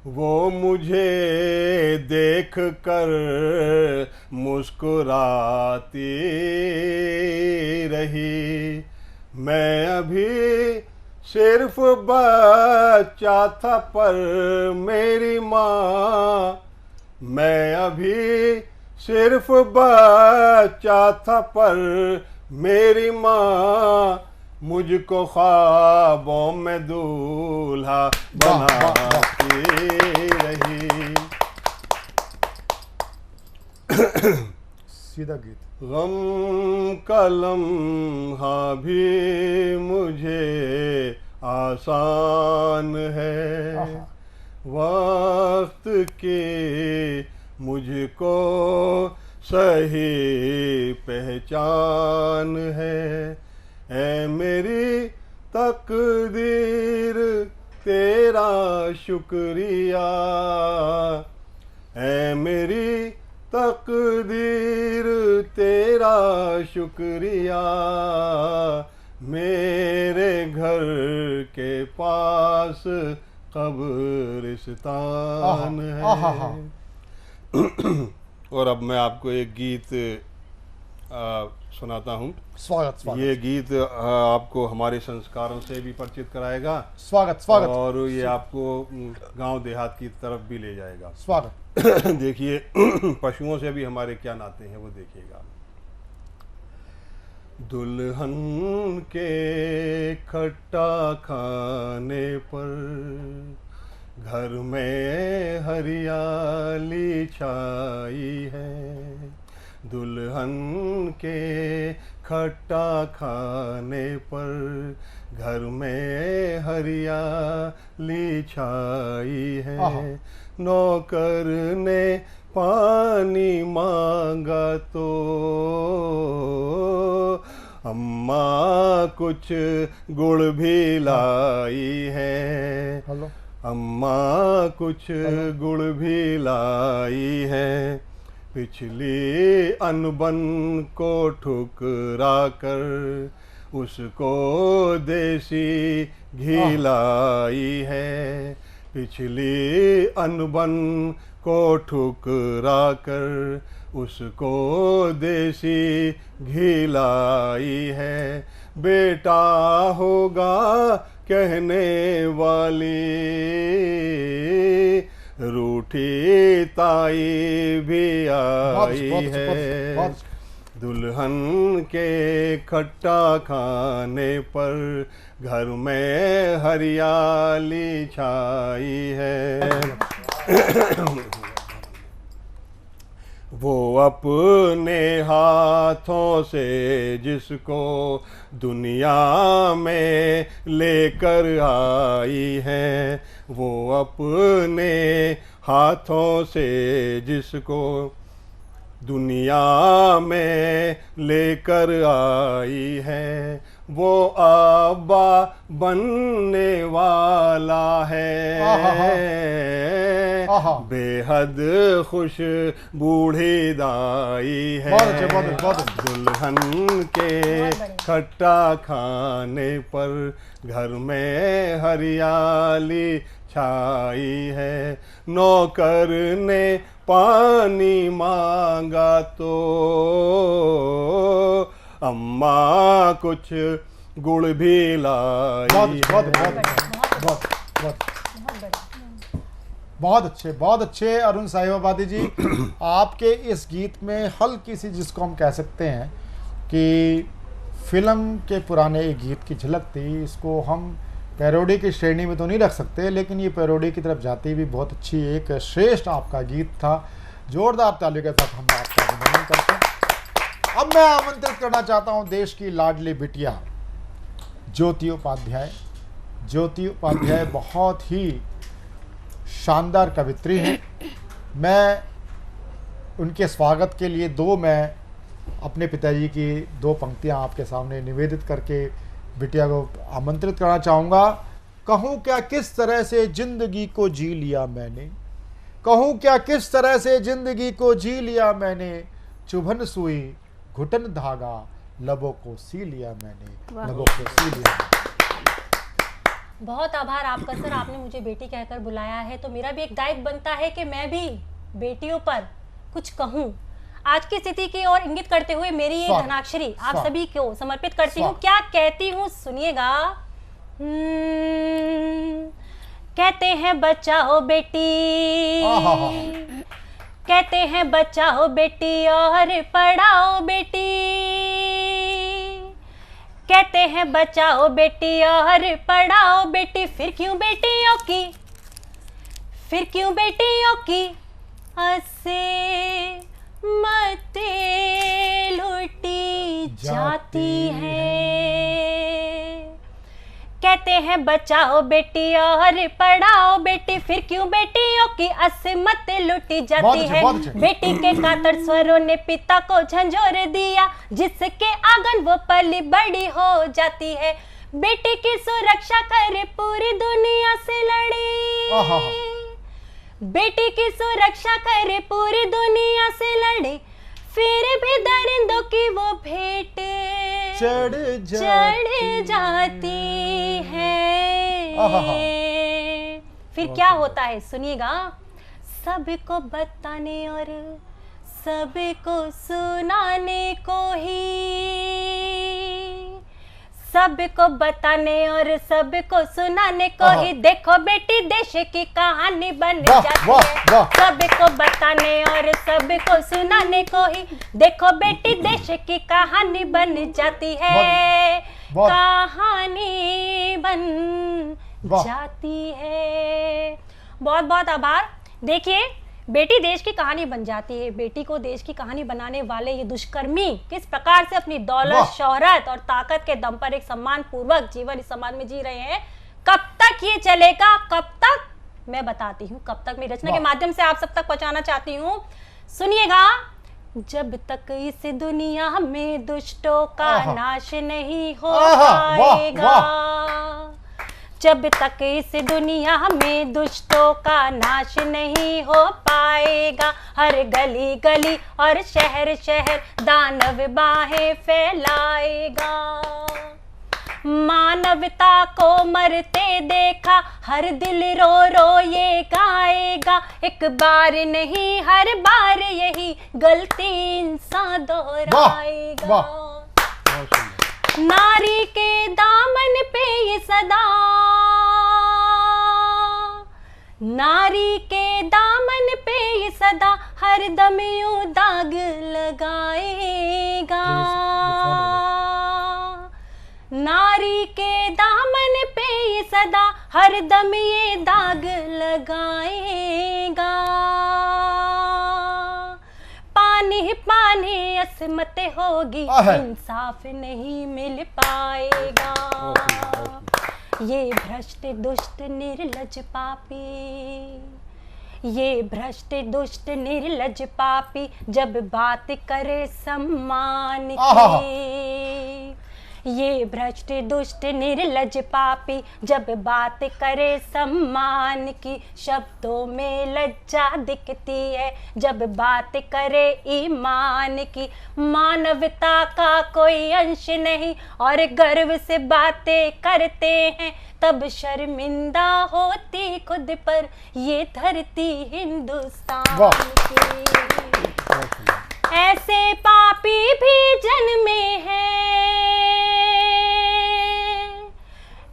वो मुझे देख कर मुस्कुराती रही। मैं अभी सिर्फ बच्चा था पर मेरी माँ, मैं अभी सिर्फ बच्चा था पर मेरी माँ मुझको ख्वाबों में दूल्हा बनाती रही। सीधा गीत। गम का लम्हा भी मुझे आसान है, वक्त के मुझको सही पहचान है। ऐ मेरी तकदीर तेरा शुक्रिया, ऐ मेरी तकदीर तेरा शुक्रिया, मेरे घर के पास कब्रिस्तान है। और अब मैं आपको एक गीत सुनाता हूँ। स्वागत। ये गीत आपको हमारे संस्कारों से भी परिचित कराएगा। स्वागत। और ये आपको गांव देहात की तरफ भी ले जाएगा। स्वागत। देखिए पशुओं से भी हमारे क्या नाते हैं वो देखिएगा। दुल्हन के खट्टा खाने पर घर में हरियाली छाई है, दुल्हन के खट्टा खाने पर घर में हरियाली छाई है। नौकर ने पानी मांगा तो अम्मा कुछ गुड़ भी लाई है, अम्मा कुछ गुड़ भी लाई है। पिछली अनबन को ठुकरा कर उसको देसी घी लाई है, पिछली अनबन को ठुकरा कर उसको देसी घी लाई है। बेटा होगा कहने वाली रूठी ताई भी आई है, दुल्हन के खट्टा खाने पर घर में हरियाली छाई है। वो अपने हाथों से जिसको दुनिया में लेकर आई है, वो अपने हाथों से जिसको दुनिया में लेकर आई है, वो अब्बा बनने वाला है, आहा। बेहद खुश बूढ़ी दाई है, बहुत अच्छे, बहुत अच्छे। दुल्हन के खट्टा खाने पर घर में हरियाली छाई है, नौकर ने पानी मांगा तो अम्मा कुछ गुड़ भी लाई। बहुत अच्छे अरुण साहिबाबादी जी। आपके इस गीत में हल्की सी, जिसको हम कह सकते हैं कि फिल्म के पुराने एक गीत की झलक थी, इसको हम पैरोडी की श्रेणी में तो नहीं रख सकते, लेकिन ये पैरोडी की तरफ जाती भी बहुत अच्छी एक श्रेष्ठ आपका गीत था। जोरदार तालियों के साथ हम आपका अभिनंदन करते हैं। अब मैं आमंत्रित करना चाहता हूं देश की लाडली बिटिया ज्योति उपाध्याय। ज्योति उपाध्याय बहुत ही शानदार कवित्री हैं। मैं उनके स्वागत के लिए मैं अपने पिताजी की 2 पंक्तियां आपके सामने निवेदित करके बिटिया को आमंत्रित करना चाहूँगा। कहूँ क्या किस तरह से जिंदगी को जी लिया मैंने, कहूँ क्या किस तरह से जिंदगी को जी लिया मैंने, चुभन सुई घुटन धागा लबों को सी लिया मैंने, लबों को सी लिया। बहुत आभार आपका सर, आपने मुझे बेटी कहकर बुलाया है, तो मेरा भी एक दायित्व बनता है कि मैं भी बेटियों पर कुछ कहूँ। आज की स्थिति की ओर इंगित करते हुए मेरी ये धनाक्षरी आप सभी को समर्पित करती हूँ। क्या कहती हूँ सुनिएगा। कहते हैं बचाओ बेटी, कहते हैं बचाओ बेटी और पढ़ाओ बेटी, कहते हैं बचाओ बेटी और पढ़ाओ बेटी, फिर क्यों बेटियों की, फिर क्यों बेटियों की ऐसे मते लूटी जाती है। कहते हैं बचाओ बेटी और पढ़ाओ बेटी, फिर क्यों बेटियों की असमत लूटी जाती है। बेटी के कातर स्वरों ने पिता को झंझोर दिया, जिसके आंगन वो पली बड़ी हो जाती है। बेटी की सुरक्षा करे पूरी दुनिया से लड़ी, बेटी की सुरक्षा करे पूरी दुनिया से लड़े, फिर भी दरिंदों की वो भेंट चढ़ जाती है। फिर क्या होता है सुनिएगा। सबको बताने और सबको सुनाने को ही, सबको बताने और सबको सुनाने को ही, देखो बेटी देश की कहानी बन जाती है। सबको बताने और सबको सुनाने को ही, देखो बेटी देश की कहानी बन जाती है, कहानी बन जाती है। बहुत बहुत आभार। देखिए बेटी देश की कहानी बन जाती है। बेटी को देश की कहानी बनाने वाले ये दुष्कर्मी किस प्रकार से अपनी दौलत, शोहरत और ताकत के दम पर एक सम्मान पूर्वक जीवन इस समाज में जी रहे हैं। कब तक ये चलेगा, कब तक, मैं बताती हूँ कब तक। मेरी रचना के माध्यम से आप सब तक पहुंचाना चाहती हूँ। सुनिएगा। जब तक इस दुनिया में दुष्टों का नाश नहीं हो पाएगा, जब तक इस दुनिया में दुष्टों का नाश नहीं हो पाएगा, हर गली गली और शहर शहर दानव बाहें फैलाएगा। मानवता को मरते देखा हर दिल रो रो ये गाएगा, एक बार नहीं हर बार यही गलती इंसान दोहराएगा। नारी के दामन पे ये सदा, नारी के दामन पे ये सदा हर दम यूं दाग लगाएगा। नारी के दामन पे ये सदा हर दम ये दाग लगाएगा। पानी पानी असमत होगी, इंसाफ नहीं मिल पाएगा। ये भ्रष्ट दुष्ट निर्लज पापी, ये भ्रष्ट दुष्ट निर्लज पापी जब बात करे सम्मान की, ये भ्रष्ट दुष्ट निर्लज पापी जब बात करे सम्मान की, शब्दों में लज्जा दिखती है जब बात करे ईमान की। मानवता का कोई अंश नहीं और गर्व से बातें करते हैं, तब शर्मिंदा होती खुद पर ये धरती हिंदुस्तान की। ऐसे पापी भी जन्मे हैं,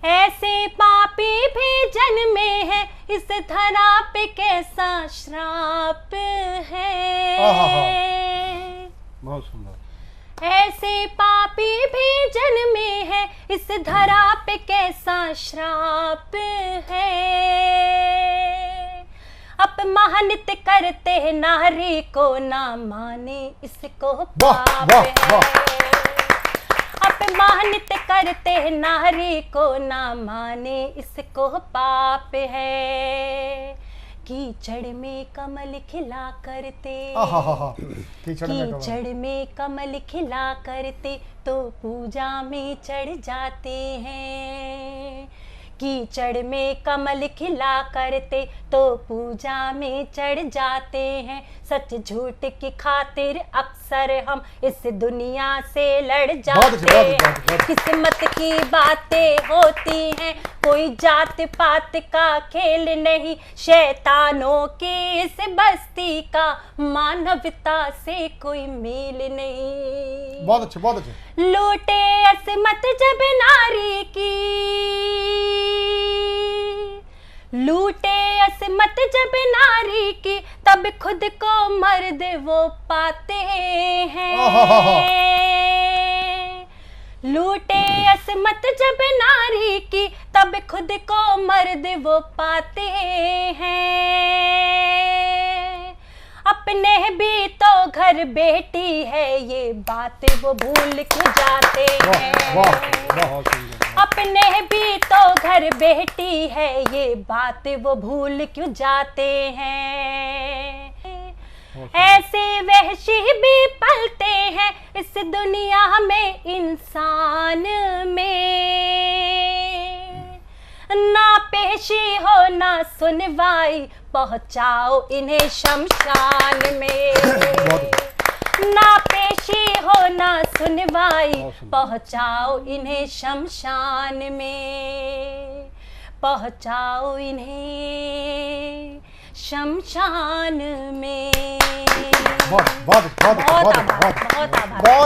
ऐसे पापी भी जन्मे हैं, इस धरा पे कैसा श्राप है। बहुत सुंदर। ऐसे पापी भी जन्मे हैं, इस धरा पे कैसा श्राप है। अपमानित करते हैं नारी को, ना माने इसको पाप है। अपमानित करते हैं नारी को, ना माने इसको पाप है। कीचड़ में कमल खिला करते, कीचड़ में कमल खिला करते तो पूजा में चढ़ जाते हैं। कीचड़ में कमल खिला करते तो पूजा में चढ़ जाते हैं। सच झूठ की खातिर अक्सर हम इस दुनिया से लड़ जाते हैं। किस्मत की बातें होती हैं, कोई जात पात का खेल नहीं। शैतानों की इस बस्ती का मानवता से कोई मेल नहीं। बहुत अच्छे, बहुत अच्छे। लूटे असमत जब नारी की, लूटे असमत जब नारी की, तब खुद को मर्द वो पाते हैं। लूटे असमत जब नारी की, तब खुद को मर्द वो पाते हैं। अपने भी तो घर बेटी है, ये बात वो भूल क्यों जाते हैं। अपने भी तो घर बेटी है, ये बात वो भूल क्यों जाते हैं। ऐसे वहशी भी पलते हैं इस दुनिया में, इंसान में ना पेशी हो ना सुनवाई, पहुंचाओ इन्हें शमशान में। ना पेशी हो ना सुनवाई, पहुंचाओ इन्हें शमशान में। पहुंचाओ इन्हें शमशान में। बहुत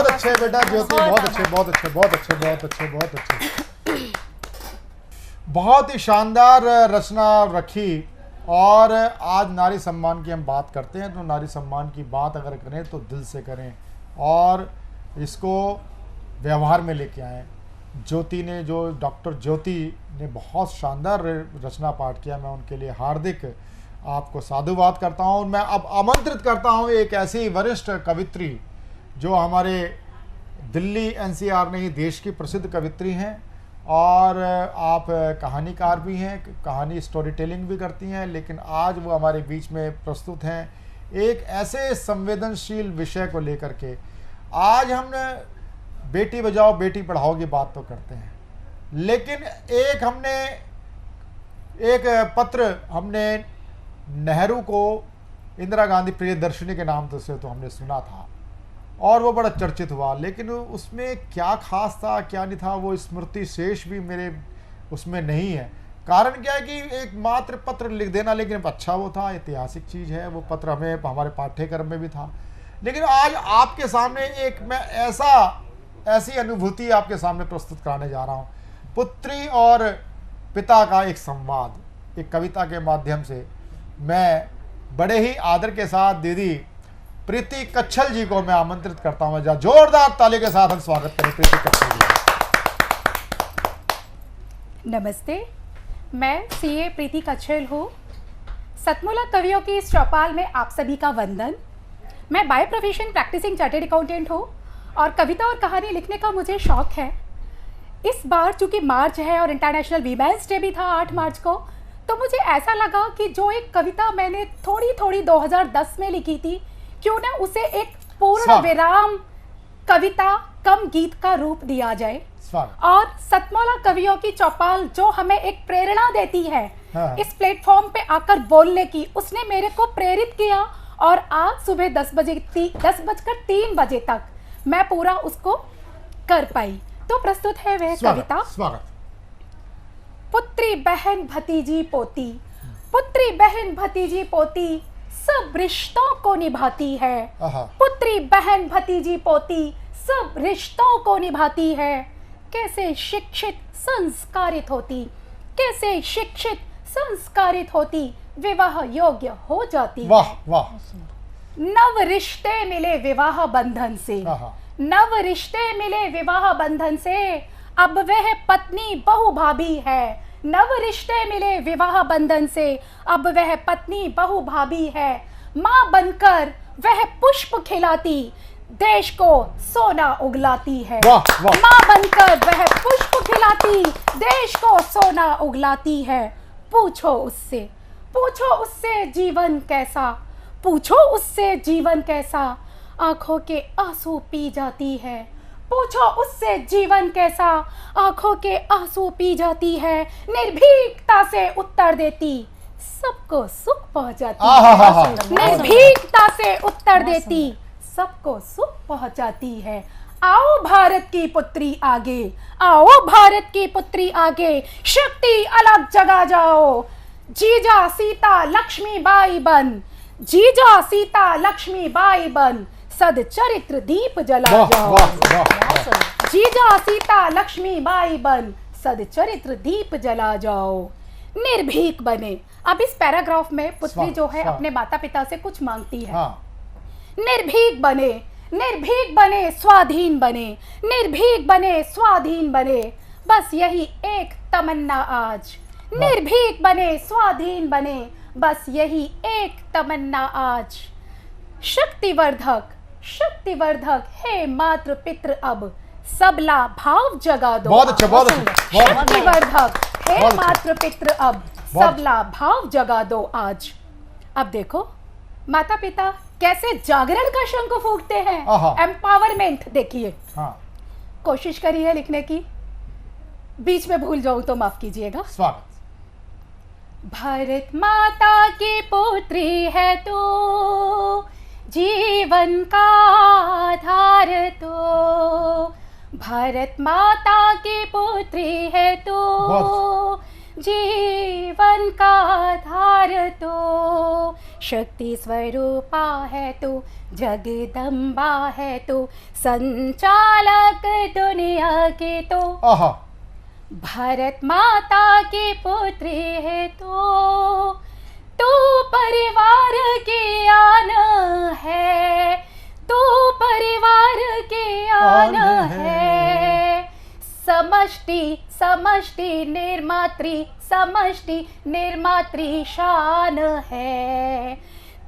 अच्छे बेटा ज्योति, बहुत अच्छे, बहुत अच्छे, बहुत अच्छे, बहुत अच्छे, बहुत अच्छे। बहुत ही शानदार रचना रखी। और आज नारी सम्मान की हम बात करते हैं, तो नारी सम्मान की बात अगर करें तो दिल से करें और इसको व्यवहार में लेके आएँ। ज्योति ने, जो डॉक्टर ज्योति ने बहुत शानदार रचना पाठ किया, मैं उनके लिए हार्दिक आपको साधुवाद करता हूँ। मैं अब आमंत्रित करता हूँ एक ऐसी वरिष्ठ कवित्री जो हमारे दिल्ली एनसीआर नहीं देश की प्रसिद्ध कवित्री हैं और आप कहानीकार भी हैं, कहानी स्टोरी टेलिंग भी करती हैं, लेकिन आज वो हमारे बीच में प्रस्तुत हैं एक ऐसे संवेदनशील विषय को लेकर के। आज हमने बेटी बचाओ बेटी पढ़ाओ की बात तो करते हैं, लेकिन एक पत्र हमने नेहरू को इंदिरा गांधी प्रियदर्शनी के नाम से तो हमने सुना था और वो बड़ा चर्चित हुआ, लेकिन उसमें क्या खास था क्या नहीं था वो स्मृति शेष भी मेरे उसमें नहीं है। कारण क्या है कि एक मात्र पत्र लिख देना, लेकिन अच्छा वो था, ऐतिहासिक चीज़ है वो पत्र, हमें हमारे पाठ्यक्रम में भी था। लेकिन आज आपके सामने एक मैं ऐसी अनुभूति आपके सामने प्रस्तुत कराने जा रहा हूँ। पुत्री और पिता का एक संवाद एक कविता के माध्यम से। मैं बड़े ही आदर के साथ दीदी प्रीति कच्छल जी को मैं आमंत्रित करता हूँ। जोरदार ताली के साथ हम स्वागत करें प्रीति कच्छल जी। नमस्ते, मैं सीए प्रीति कच्छल हूँ। सतमोला कवियों की इस चौपाल में आप सभी का वंदन। मैं by profession practising chartered accountant हूँ और कविता और कहानी लिखने का मुझे शौक है। इस बार चूंकि मार्च है और इंटरनेशनल वीमेंस डे भी था 8 मार्च को, तो मुझे ऐसा लगा कि जो एक कविता मैंने थोड़ी 2010 में लिखी थी, क्यों ना उसे एक पूर्ण विराम कविता कम गीत का रूप दिया जाए। स्वागत। और सतमौला कवियों की चौपाल जो हमें एक प्रेरणा देती है हाँ। इस प्लेटफॉर्म पे आकर बोलने की, उसने मेरे को प्रेरित किया और आज सुबह 10:03 बजे तक मैं पूरा उसको कर पाई। तो प्रस्तुत है वह कविता। स्वागत। पुत्री बहन भतीजी पोती, पुत्री बहन भतीजी पोती सब रिश्तों को निभाती है। पुत्री बहन भतीजी पोती सब रिश्तों को निभाती है। कैसे शिक्षित संस्कारित होती, कैसे शिक्षित संस्कारित होती, विवाह योग्य हो जाती। वाह वाह। नव रिश्ते मिले विवाह बंधन से, नव रिश्ते मिले विवाह बंधन से, अब वह पत्नी बहु भाभी है। नव रिश्ते मिले विवाह बंधन से, अब वह पत्नी बहु भाभी है। माँ बनकर वह पुष्प खिलाती, देश को सोना उगलाती है। माँ बनकर वह पुष्प खिलाती, देश को सोना उगलाती है। पूछो उससे, पूछो उससे जीवन कैसा, पूछो उससे जीवन कैसा, आंखों के आंसू पी जाती है। पूछो उससे जीवन कैसा, आंखों के आंसू पी जाती है। निर्भीकता से उत्तर देती, सबको सुख पहुंचाती है। निर्भीकता से उत्तर देती, सबको सुख पहुंचाती है। आओ भारत की पुत्री आगे, आओ भारत की पुत्री आगे, शक्ति अलग जगा जाओ। जीजा सीता लक्ष्मी बाई बन, जीजा सीता लक्ष्मी बाई बन, सदचरित्र दीप जला जाओ। जीजा सीता लक्ष्मी बाई बन, सदचरित्र दीप जला जाओ। निर्भीक बने। अब इस पैराग्राफ में पुत्री जो है अपने माता पिता से कुछ मांगती है। निर्भीक बने, निर्भीक बने, स्वाधीन बने, निर्भीक बने, स्वाधीन बने, बस यही एक तमन्ना आज। निर्भीक बने, स्वाधीन बने, बस यही एक तमन्ना आज। शक्तिवर्धक, शक्तिवर्धक है मातृ पितृ अब, सबला भाव जगा दो। बहुत अच्छा, बहुत अच्छा। शक्तिवर्धक है मातृ पितृ अब, सबला भाव जगा दो आज। अब देखो माता पिता कैसे जागरण का शंख फूंकते हैं। एम्पावरमेंट देखिए। कोशिश करी है लिखने की, बीच में भूल जाऊं तो माफ कीजिएगा। स्वागत। भारत माता की पुत्री है तो, जीवन का आधार तो। भारत माता की पुत्री है तो, जीवन का आधार तो। शक्ति स्वरूपा है तो, जगदम्बा है तो, संचालक दुनिया की तो। भारत माता की पुत्री है तो, तू परिवार की आन है, तू परिवार की आन है। समष्टि, समष्टि निर्मात्री, समष्टि निर्मात्री शान है,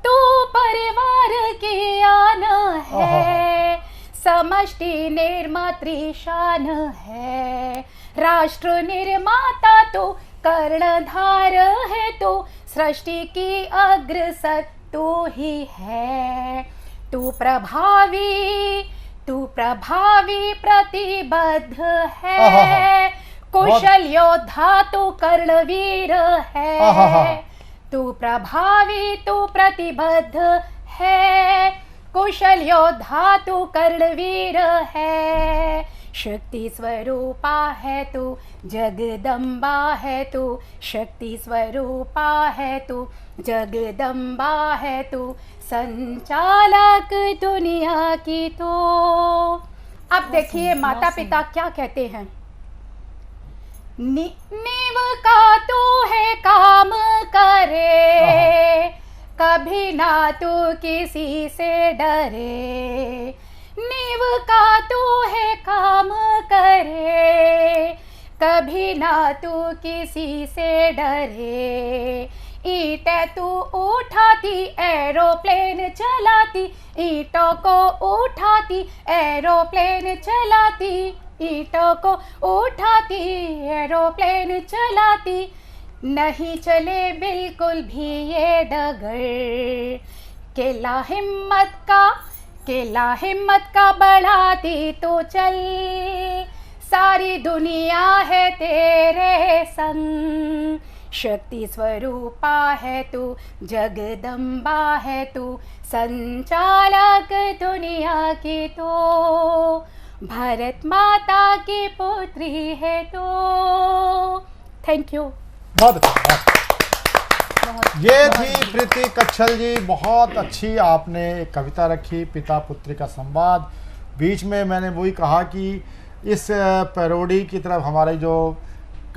तू परिवार की आन है। समष्टि निर्मात्री शान है। राष्ट्र निर्माता तो, कर्णधार है तो, सृष्टि की अग्रसर तू ही है। तू प्रभावी, तू प्रभावी प्रतिबद्ध है। कुशल योद्धा तू कर्णवीर है। तू प्रभावी, तू प्रतिबद्ध है। कुशल योद्धा तू कर्णवीर है। शक्ति स्वरूपा है तू, जगदम्बा है तू। शक्ति स्वरूपा है तू, जगदम्बा है तू, संचालक दुनिया की तो। अब देखिए माता पिता क्या कहते हैं। नीव का तू है काम करे, कभी ना तू किसी से डरे। नीव का तू है काम करे, कभी ना तू किसी से डरे। ईंटें तू उठाती, एरोप्लेन चलाती, ईंटों को उठाती, एरोप्लेन चलाती, ईंटों को उठाती, एरोप्लेन चलाती। नहीं चले बिल्कुल भी ये डगर, केला हिम्मत का, केला हिम्मत का बढ़ाती तो चल। सारी दुनिया है तेरे संग। शक्ति स्वरूपा है तू, जगदम्बा है तू, संचालक दुनिया की तो, भारत माता की पुत्री है तो। Thank you. बहुत अच्छा। ये थी प्रीति कच्छल जी, बहुत अच्छी आपने एक कविता रखी, पिता पुत्री का संवाद। बीच में मैंने वही कहा कि इस पैरोडी की तरफ हमारे जो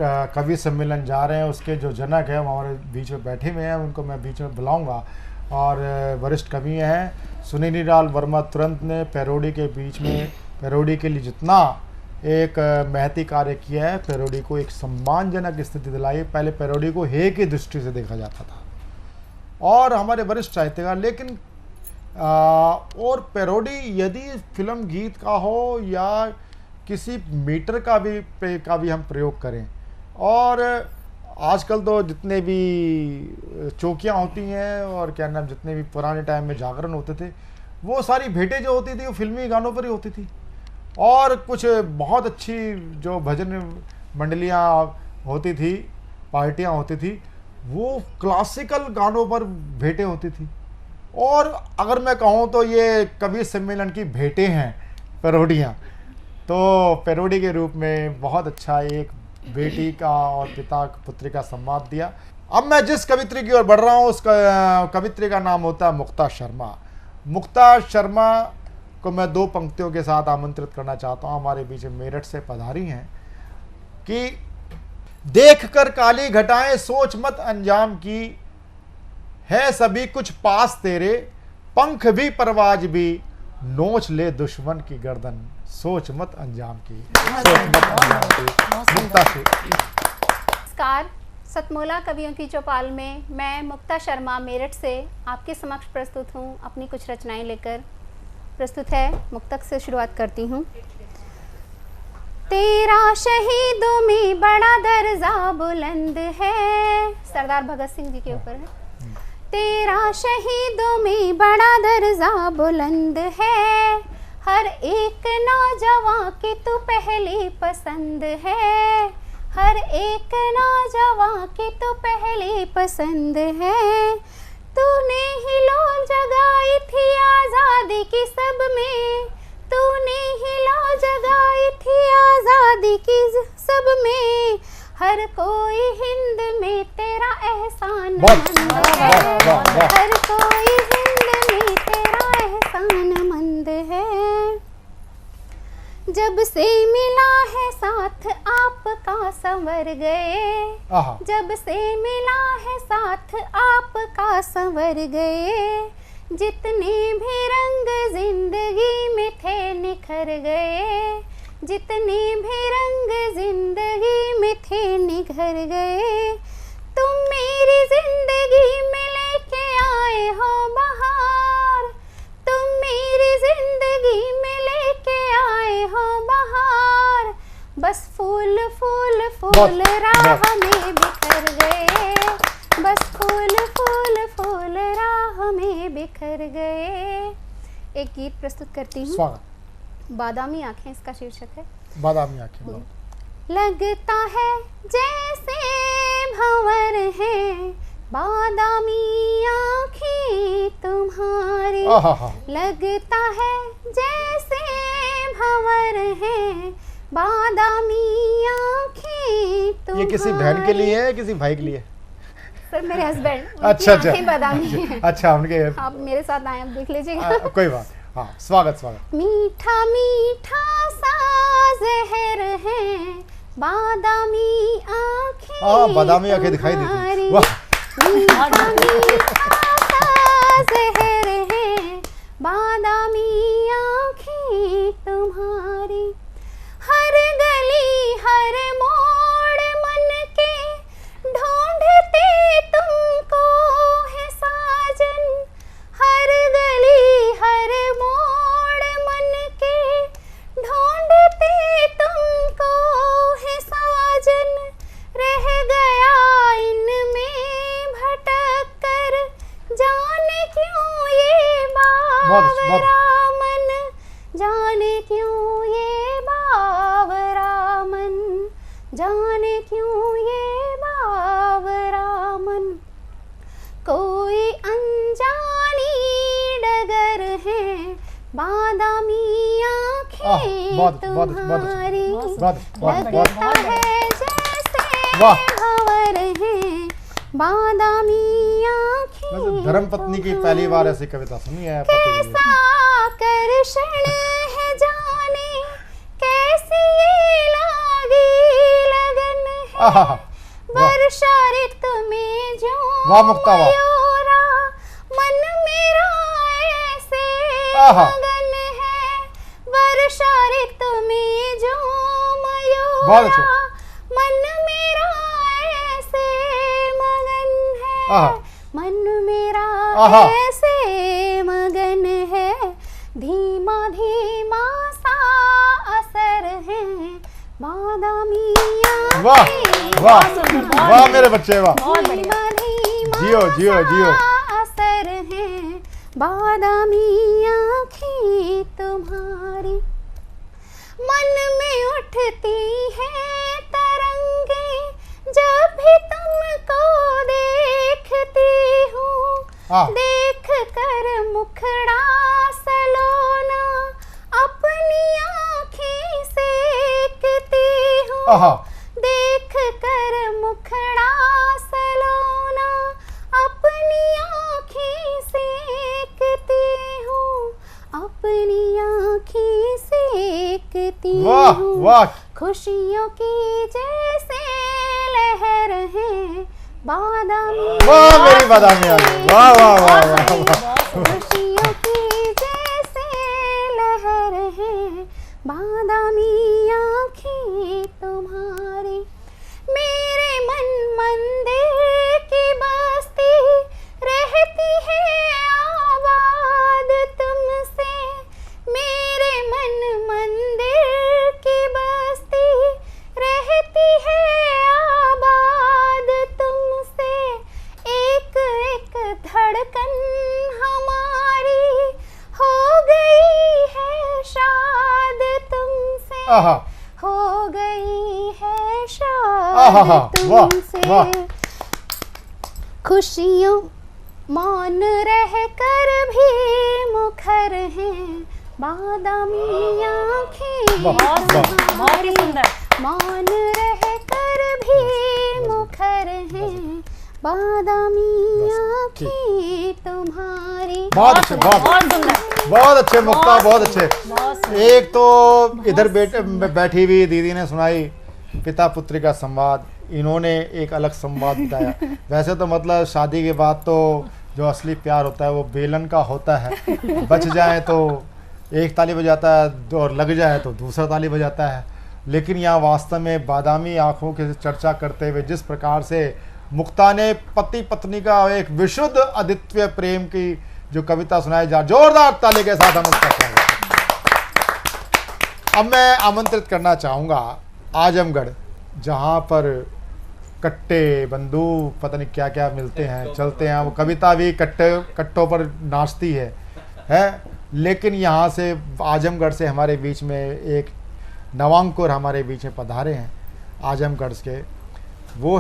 कवि सम्मेलन जा रहे हैं उसके जो जनक हैं वो हमारे बीच में बैठे हुए हैं, उनको मैं बीच में बुलाऊंगा। और वरिष्ठ कवि हैं सुनील वर्मा तुरंत ने पैरोडी के बीच में पैरोडी के लिए जितना एक महती कार्य किया है, पैरोडी को एक सम्मानजनक स्थिति दिलाई। पहले पैरोडी को हे की दृष्टि से देखा जाता था और हमारे वरिष्ठ साहित्यकार, लेकिन और पैरोडी यदि फिल्म गीत का हो या किसी मीटर का भी हम प्रयोग करें, और आजकल तो जितने भी चौकियाँ होती हैं और क्या नाम जितने भी पुराने टाइम में जागरण होते थे, वो सारी भेंटें जो होती थी वो फिल्मी गानों पर ही होती थी। और कुछ बहुत अच्छी जो भजन मंडलियाँ होती थी, पार्टियाँ होती थी, वो क्लासिकल गानों पर भेंटें होती थी। और अगर मैं कहूँ तो ये कवि सम्मेलन की भेंटें हैं पैरोडियाँ। तो पैरोडी के रूप में बहुत अच्छा एक बेटी का और पिता पुत्री का संवाद दिया। अब मैं जिस कवित्री की ओर बढ़ रहा हूँ उस कवित्री का नाम होता है मुक्ता शर्मा। मुक्ता शर्मा को मैं दो पंक्तियों के साथ आमंत्रित करना चाहता हूँ। हमारे बीच मेरठ से पधारी हैं कि देख कर काली घटाएं सोच मत अंजाम की, है सभी कुछ पास तेरे, पंख भी परवाज भी, नोच ले दुश्मन की गर्दन, सोच मत अंजाम की, सोच मत अंजाम की। मुक्ता से नमस्कार। सतमोला कवियों की चौपाल में मैं मुक्ता शर्मा मेरठ से आपके समक्ष प्रस्तुत हूँ अपनी कुछ रचनाएं लेकर। प्रस्तुत है, मुक्तक से शुरुआत करती हूँ। तेरा शहीदों में बड़ा दर्जा बुलंद है, सरदार भगत सिंह जी के ऊपर है। तेरा शहीदों में बड़ा दर्जा बुलंद है, हर एक नौजवान की तू पहली पसंद है, हर एक नौजवान की तू पहली पसंद है। तूने हिलोल जगाई थी आज़ादी की सब में, तूने हिलोल जगाई थी आज़ादी की सब में, हर कोई हिंद में तेरा एहसान मंद है, हर कोई हिंद में तेरा एहसान मंद है। जब से मिला है साथ आपका संवर गए, जब से मिला है साथ आपका संवर गए, जितने भी रंग जिंदगी में थे निखर गए, जितने भी रंग जिंदगी में थे निखर गए। तुम मेरी जिंदगी में लेके आए हो बहार, तुम मेरी जिंदगी में लेके आए हो बहार, बस फूल फूल फूल राह में बिखर गए, बस फूल फूल फूल राह में बिखर गए। एक गीत प्रस्तुत करती हूँ, बादामी आंखें इसका शीर्षक है। बादामी आंखें। लगता है जैसे भंवर है बादामी आंखें तुम्हारी, लगता है जैसे भंवर है बादामी आंखें तुम्हारी। ये किसी बहन के लिए है, किसी भाई के लिए? सर मेरे हस्बैंड, अच्छा अच्छा, बादामी है। अच्छा उनके, आप मेरे साथ आए, आप देख लीजिएगा। कोई बात। हाँ, स्वागत स्वागत। मीठा मीठा सा जहर है बादामी आंखें, बादामी आंखें दिखाई देती। वाह, मीठा मीठा सा जहर है बादामी आंखें तुम्हारी, हर गली हर मोड़ मन के ढूंढते तुमको है साजन, हर गली हर मोड़ मन के ढूंढते तुमको है साजन, रह गया इनमें भटक कर जाने क्यों ये बावरा मन, जाने क्यों ये बावरा तुम्हारी लगता है जैसे वाह। भंवर है बादामी आँखें धर्मपत्नी की पहली बार ऐसी कविता सुनी है पति के लिए। कैसा आकर्षण है जाने कैसी ये लागी लगन है आहा, वर्षा ऋतु में जो वाह मुक्ता वाह। मयूरा मन मेरा ऐसे आहा। मगन है वर्षा ऋतु में जो बहुत मयूरा अच्छा। मन मेरा ऐसे मगन आहा। है मन मेरा आहा। ऐसे मगन है धीमा धीमा सा असर है बादामी वाह आँखें वाह वाह मेरे बच्चे वाह। धीमा धीमा जियो जियो जियो। सा असर है बादामी आँखें तुम्हारी मन में उठती है तरंगे जब भी तुमको देखती हूँ देख कर मुखड़ा सलोना अपनी आँखें सेकती हूँ देख कर मुखड़ा सलोना अपनी आँखें सेकती हूँ अपनी आँखें सेकती वाह हूँ वाह। खुशियों की जैसे लहर है बादामी वाह मेरी बादामी आ गई वाह वाह वाह वाह वाह। खुशियों की जैसे लहर है बादामी आँखें तुम्हारी मेरे मन मंदिर की बस्ती रहती है आबाद तुमसे मेरे मन मंदिर की बस्ती रहती है आबाद तुमसे एक एक धड़कन हमारी हो गई है शाद तुमसे हो गई है शाद तुमसे वाह। खुशियों मौन रह कर भी मुखर हैं बादामी आँखें बहुत सुंदर। मौन रह कर भी मुखर हैं बादामी आँखें तुम्हारी बहुत अच्छे बहुत अच्छे मुक्ता बहुत अच्छे। एक तो इधर बैठी हुई दीदी ने सुनाई पिता पुत्री का संवाद, इन्होंने एक अलग संवाद बताया। वैसे तो मतलब शादी के बाद तो जो असली प्यार होता है वो बेलन का होता है, बच जाए तो एक ताली बजाता है और लग जाए तो दूसरा ताली बजाता है, लेकिन यहाँ वास्तव में बादामी आंखों की चर्चा करते हुए जिस प्रकार से मुक्ता ने पति पत्नी का एक विशुद्ध अद्वितीय प्रेम की जो कविता सुनाई जा, जोरदार ताली के साथ हम उसका स्वागत करते हैं। अब मैं आमंत्रित करना चाहूँगा आजमगढ़, जहाँ पर कट्टे बंदूक पता नहीं क्या क्या मिलते हैं, चलते हैं। वो कविता भी कट्टों पर नाचती है। लेकिन यहाँ से आजमगढ़ से हमारे बीच में एक नवांकुर हमारे बीच में पधारे हैं आजमगढ़ के, वो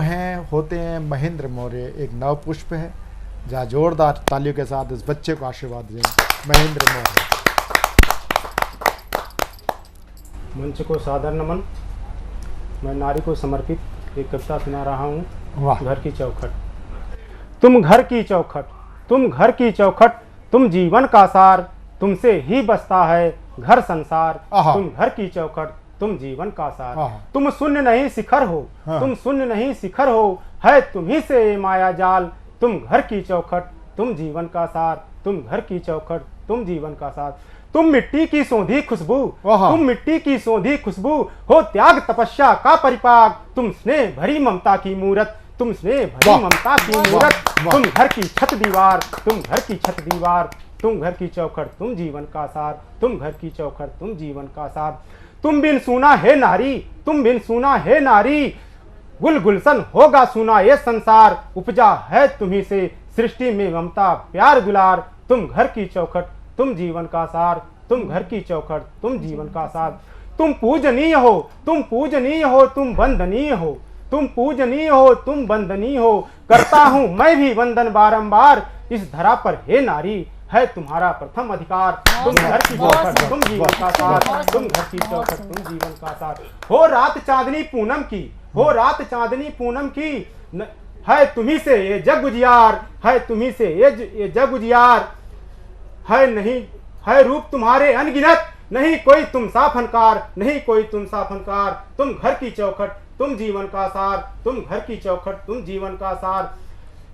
होते हैं महेंद्र मौर्य। एक नव पुष्प है, जहाँ जोरदार तालियों के साथ इस बच्चे को आशीर्वाद दें। महेंद्र मौर्य। मंच को सादर नमन। मैं नारी को समर्पित एक कविता सुना रहा हूँ। घर की चौखट। तुम घर की चौखट, तुम घर की चौखट, तुम जीवन का सार, तुमसे ही बसता है घर संसार। तुम घर की चौखट, तुम जीवन का सार, तुम शून्य नहीं शिखर हो, तुम शून्य नहीं शिखर हो, है तुम्ही से माया जाल। तुम घर की चौखट, तुम जीवन का सार, तुम घर की चौखट, तुम जीवन का सार। तुम मिट्टी की सौंधी खुशबू, तुम मिट्टी की सौंधी खुशबू हो, त्याग तपस्या का परिपाक। तुम स्नेह भरी ममता की मूरत, तुम स्नेह भरी ममता की मूरत। तुम घर की छत दीवार, तुम घर की छत दीवार, तुम घर की चौखट, तुम जीवन का सार, तुम घर की चौखट, तुम जीवन का सार। तुम बिन सुना है नारी, तुम बिन सुना है नारी, गुल गुलशन होगा सुना ये संसार। उपजा है तुम्ही से सृष्टि में ममता प्यार दुलार। तुम घर की चौखट, तुम जीवन का सार, तुम घर की चौखट, तुम जीवन का सार। तुम पूजनीय हो, तुम पूजनीय हो, तुम वंदनीय हो, तुम पूजनीय हो, तुम वंदनीय हो। करता हूँ मैं भी वंदन बारंबार, इस धरा पर हे नारी है तुम्हारा प्रथम अधिकार। तुम घर की चौखट, तुम जीवन का सार, तुम घर की चौखट, तुम जीवन का सार। हो रात चांदनी पूनम की, हो रात चांदनी पूनम की, है तुम्ही से ये जग उजियार, है तुम्ही से ये जग उजियार। है नहीं है रूप तुम्हारे अनगिनत, नहीं कोई तुम सा फनकार, नहीं कोई तुम सा फनकार। तुम घर की चौखट, तुम जीवन का सार, तुम घर की चौखट, तुम जीवन का सार।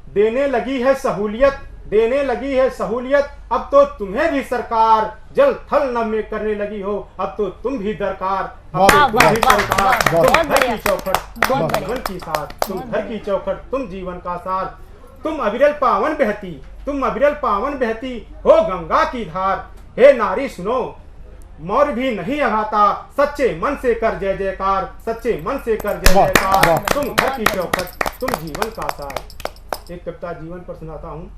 देने लगी है सहूलियत, देने लगी है सहूलियत, अब तो तुम्हें भी सरकार जल थल नभ में करने लगी हो, अब तो तुम भी दरकार, अब तो तुम भी सरकार। तुम घर की चौखट, तुम जीवन की सार, तुम घर की चौखट, तुम जीवन का सार। तुम अविरल पावन बहती, तुम अविरल पावन बहती हो गंगा की धार। हे नारी सुनो, मोर भी नहीं अघाता, सच्चे मन से कर जय जयकार, सच्चे मन से कर जय जयकार। तुम घर की चौखट, तुम जीवन का सार। एक कविता जीवन पर सुनाता हूँ।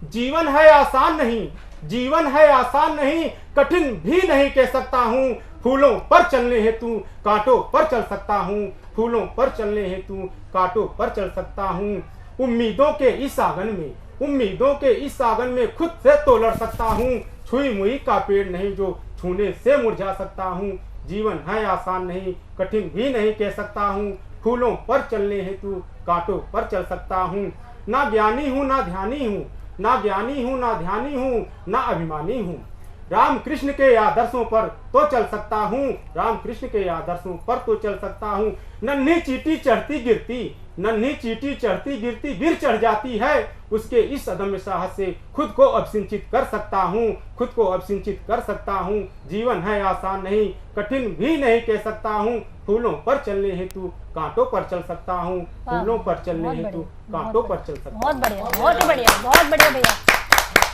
जीवन है आसान नहीं, जीवन है आसान नहीं, कठिन भी नहीं कह सकता हूँ। फूलों पर चलने हेतु कांटों पर चल सकता हूँ, फूलों पर चलने हेतु कांटों पर चल सकता हूँ। उम्मीदों के इस आंगन में, उम्मीदों के इस आंगन में खुद से तो लड़ सकता हूँ। छुई मुई का पेड़ नहीं जो छूने से मुरझा सकता हूँ। जीवन है आसान नहीं, कठिन भी नहीं कह सकता हूँ। फूलों पर चलने हेतु कांटों पर चल सकता हूँ। ना ज्ञानी हूँ ना ध्यानी हूँ, ना ज्ञानी हूँ ना ध्यानी हूँ, ना अभिमानी हूँ। राम कृष्ण के आदर्शों पर तो चल सकता हूँ, राम कृष्ण के आदर्शों पर तो चल सकता हूँ। नन्ही चींटी चढ़ती गिरती, नन्ही चींटी चढ़ती गिरती गिर चढ़ जाती है। उसके इस अदम्य साहस से खुद को अब सिंचित कर सकता हूँ, खुद को अब सिंचित कर सकता हूँ। जीवन है आसान नहीं, कठिन भी नहीं कह सकता हूँ। फूलों पर चलने हेतु कांटों पर चल सकता हूँ, फूलों पर चलने हेतु कांटों पर चल सकता हूँ। बहुत बढ़िया, बहुत ही बढ़िया, बहुत बढ़िया भैया,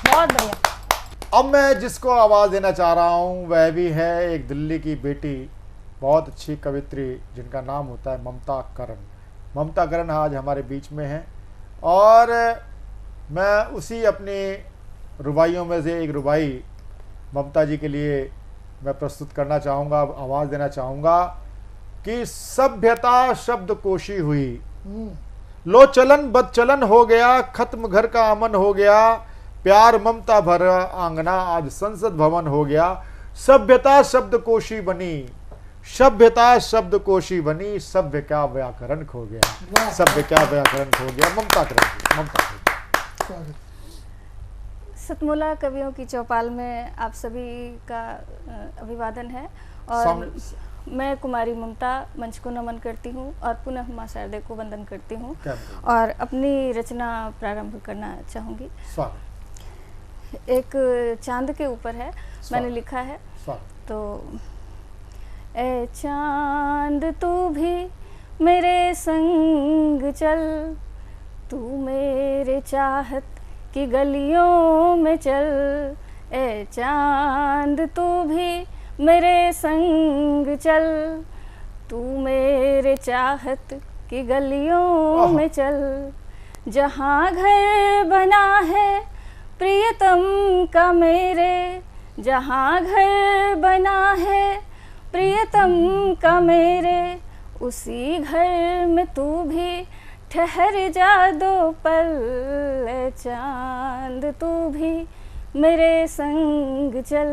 बहुत बढ़िया। अब मैं जिसको आवाज़ देना चाह रहा हूँ वह भी है एक दिल्ली की बेटी, बहुत अच्छी कवित्री, जिनका नाम होता है ममता करण। ममता करण आज हमारे बीच में है और मैं उसी अपनी रुबाइयों में से एक रुबाई ममता जी के लिए मैं प्रस्तुत करना चाहूँगा, आवाज़ देना चाहूँगा कि सभ्यता शब्दकोशी हुई, लो चलन बदचलन हो गया, खत्म घर का अमन हो गया, प्यार ममता भरा आंगना आज संसद भवन हो गया। सभ्यता शब्दकोशी बनी, सभ्यता शब्दकोशी बनी, सभ्य क्या व्याकरण खो गया, सभ्य क्या व्याकरण खो गया। ममता करण, ममता। सतमोला कवियों की चौपाल में आप सभी का अभिवादन है और मैं कुमारी ममता मंच को नमन करती हूँ और पुनः मां शारदे को वंदन करती हूँ और अपनी रचना प्रारंभ करना चाहूँगी। एक चांद के ऊपर है, मैंने लिखा है। तो ए चांद तू भी मेरे संग चल, तू मेरे चाहत की गलियों में चल। ए चांद तू भी मेरे संग चल, तू मेरे चाहत की गलियों में चल। जहाँ घर बना है प्रियतम का मेरे, जहाँ घर बना है प्रियतम का मेरे, उसी घर में तू भी ठहर जा दो पल। ए चांद तू भी मेरे संग चल,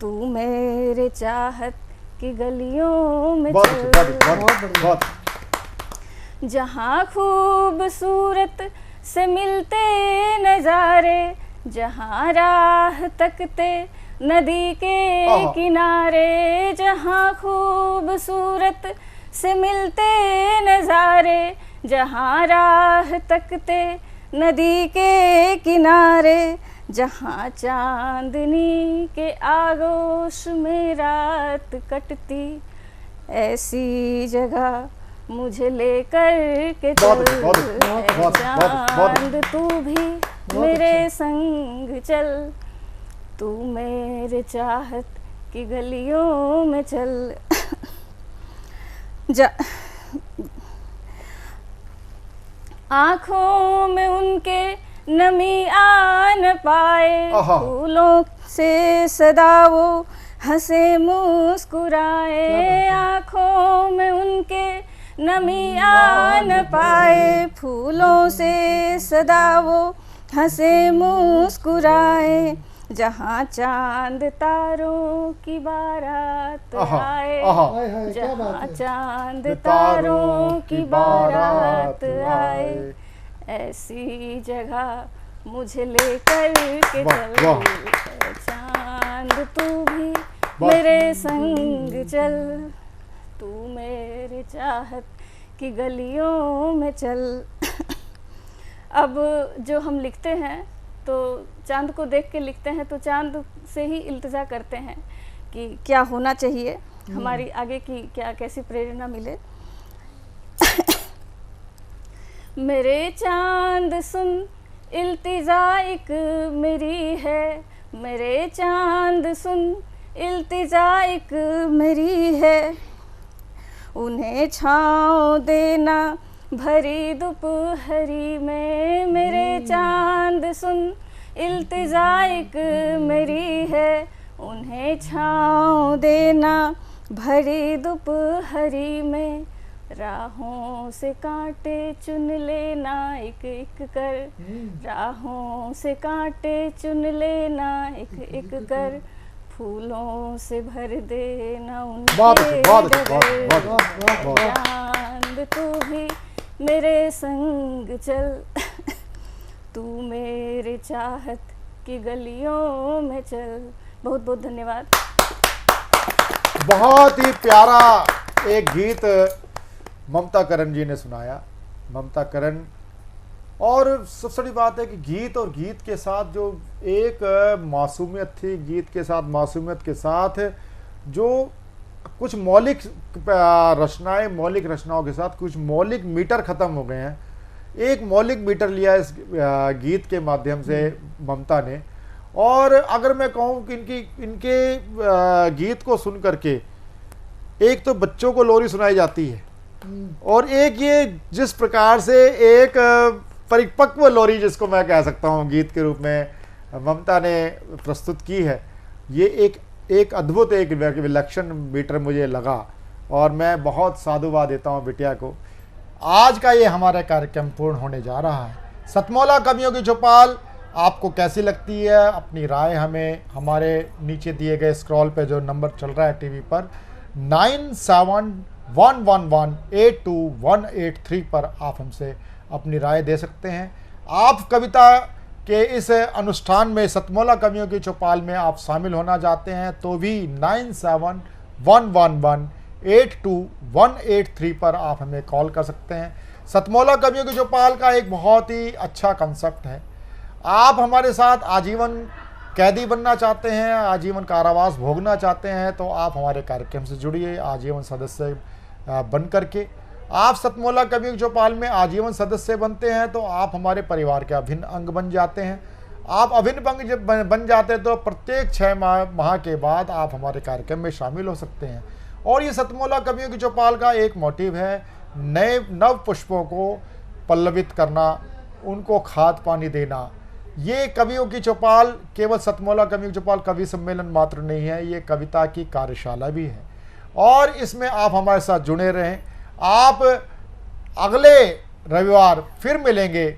तू मेरे चाहत की गलियों में चल। जहाँ खूबसूरत से मिलते नज़ारे, जहाँ राह तकते नदी के किनारे, जहाँ खूबसूरत से मिलते नज़ारे, जहाँ राह तकते नदी के किनारे, जहाँ चांदनी के आगोश में रात कटती, ऐसी जगह मुझे लेकर के चल। चांद तू भी मेरे संग चल, तू मेरे चाहत की गलियों में चल। आँखों में उनके नमी आ न पाए, फूलों से सदा वो हंसे मुस्कुराए। आँखों में उनके नमी आ न पाए, फूलों से सदा वो हंसे मुस्कुराए, जहाँ चांद तारों की बारात आए, जहाँ चांद तारों की बारात आए, ऐसी जगह मुझे लेकर के चल, चांद तू भी मेरे संग चल, तू मेरे चाहत की गलियों में चल। अब जो हम लिखते हैं तो चांद को देख के लिखते हैं, तो चांद से ही इल्तिजा करते हैं कि क्या होना चाहिए, हमारी आगे की क्या कैसी प्रेरणा मिले। मेरे चांद सुन इल्तिजा एक मेरी है, मेरे चांद सुन इल्तिजा एक मेरी है, उन्हें छाँव देना भरी दोपहरी में, मेरे चांद सुन इल्तिजा एक मेरी है, उन्हें छाँव देना भरी दोपहरी में, राहों से कांटे चुन लेना एक एक कर, राहों से कांटे चुन लेना एक एक कर, फूलों से भर देना उनके गले, चांद तू भी मेरे संग चल, तू मेरे चाहत की गलियों में चल। बहुत बहुत धन्यवाद। बहुत ही प्यारा एक गीत ममता करन जी ने सुनाया। ममता करन, और सबसे बड़ी बात है कि गीत और गीत के साथ जो एक मासूमियत थी, गीत के साथ मासूमियत के साथ जो कुछ मौलिक रचनाएं, मौलिक रचनाओं के साथ कुछ मौलिक मीटर ख़त्म हो गए हैं। एक मौलिक मीटर लिया इस गीत के माध्यम से ममता ने, और अगर मैं कहूँ कि इनके गीत को सुन करके एक तो बच्चों को लोरी सुनाई जाती है, और एक ये जिस प्रकार से एक परिपक्व लोरी जिसको मैं कह सकता हूँ गीत के रूप में ममता ने प्रस्तुत की है, ये एक अद्भुत, एक विलक्षण मीटर मुझे लगा, और मैं बहुत साधुवाद देता हूँ बिटिया को। आज का ये हमारा कार्यक्रम पूर्ण होने जा रहा है। सतमौला कवियों की चौपाल आपको कैसी लगती है? अपनी राय हमें हमारे नीचे दिए गए स्क्रॉल पे जो नंबर चल रहा है टीवी पर 9711182183 पर आप हमसे अपनी राय दे सकते हैं। आप कविता के इस अनुष्ठान में, सतमौला कवियों की चौपाल में आप शामिल होना चाहते हैं तो भी 9711182183 पर आप हमें कॉल कर सकते हैं। सतमौला कवियों की चौपाल का एक बहुत ही अच्छा कंसेप्ट है। आप हमारे साथ आजीवन कैदी बनना चाहते हैं, आजीवन कारावास भोगना चाहते हैं, तो आप हमारे कार्यक्रम से जुड़िए आजीवन सदस्य बन करके। आप सतमौला कवियों की चौपाल में आजीवन सदस्य बनते हैं तो आप हमारे परिवार के अभिन्न अंग बन जाते हैं। आप अभिन्न अंग जब बन जाते हैं तो प्रत्येक 6 माह के बाद आप हमारे कार्यक्रम में शामिल हो सकते हैं। और ये सतमौला कवियों की चौपाल का एक मोटिव है नव पुष्पों को पल्लवित करना, उनको खाद पानी देना। ये कवियों की चौपाल केवल सतमौला कवियों की चौपाल कवि सम्मेलन मात्र नहीं है, ये कविता की कार्यशाला भी है, और इसमें आप हमारे साथ जुड़े रहें। आप अगले रविवार फिर मिलेंगे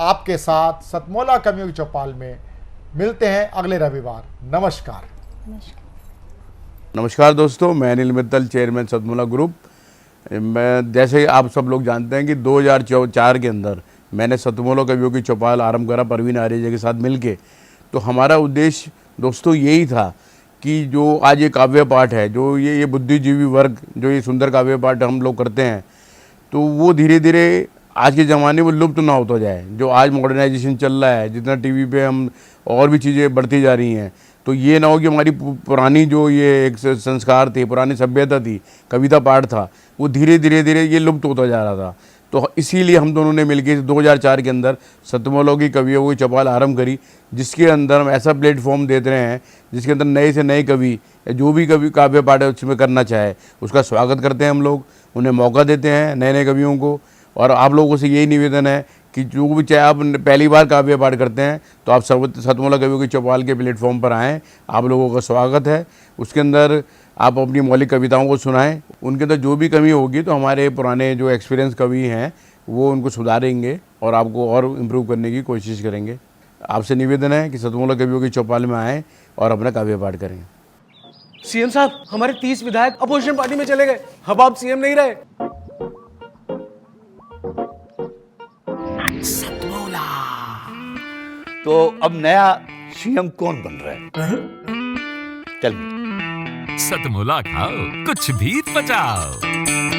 आपके साथ सतमौला कवियों की चौपाल में। मिलते हैं अगले रविवार। नमस्कार। नमस्कार दोस्तों, मैं अनिल मित्तल, चेयरमैन सतमौला ग्रुप। मैं जैसे आप सब लोग जानते हैं कि 2004 के अंदर मैंने सतमौला कवियों की चौपाल आरंभ करा परवीन आर्य के साथ मिलके। तो हमारा उद्देश्य दोस्तों यही था कि जो आज ये काव्य पाठ है, जो ये बुद्धिजीवी वर्ग जो ये सुंदर काव्य पाठ हम लोग करते हैं, तो वो धीरे धीरे आज के ज़माने में लुप्त ना होता जाए। जो आज मॉडर्नाइजेशन चल रहा है, जितना टीवी पे हम और भी चीज़ें बढ़ती जा रही हैं, तो ये ना हो कि हमारी पुरानी जो ये एक संस्कार थे, पुरानी सभ्यता थी, कविता पाठ था, वो धीरे धीरे ये लुप्त होता जा रहा था। तो इसीलिए हम दोनों ने मिलकर 2004 के अंदर सतमौला की कवियों की चौपाल आरंभ करी, जिसके अंदर हम ऐसा प्लेटफॉर्म देते रहे हैं जिसके अंदर नए से नए कवि जो भी कवि काव्य पाठ उसमें करना चाहे उसका स्वागत करते हैं। हम लोग उन्हें मौका देते हैं, नए नए कवियों को। और आप लोगों से यही निवेदन है कि जो भी चाहे आप पहली बार काव्य पाठ करते हैं तो आप सतमौला कवियों की चौपाल के प्लेटफॉर्म पर आएँ, आप लोगों का स्वागत है। उसके अंदर आप अपनी मौलिक कविताओं को सुनाएं, उनके अंदर जो भी कमी होगी तो हमारे पुराने जो एक्सपीरियंस कवि हैं वो उनको सुधारेंगे और आपको और इम्प्रूव करने की कोशिश करेंगे। आपसे निवेदन है कि सतमोला कवियों की चौपाल में आएँ और अपना काव्य पाठ करें। सीएम साहब, हमारे 30 विधायक अपोजिशन पार्टी में चले गए, अब आप सीएम नहीं रहे। सतमोला तो अब नया सीएम कौन बन रहा है? चल सतमोला खाओ, कुछ भी पचाओ।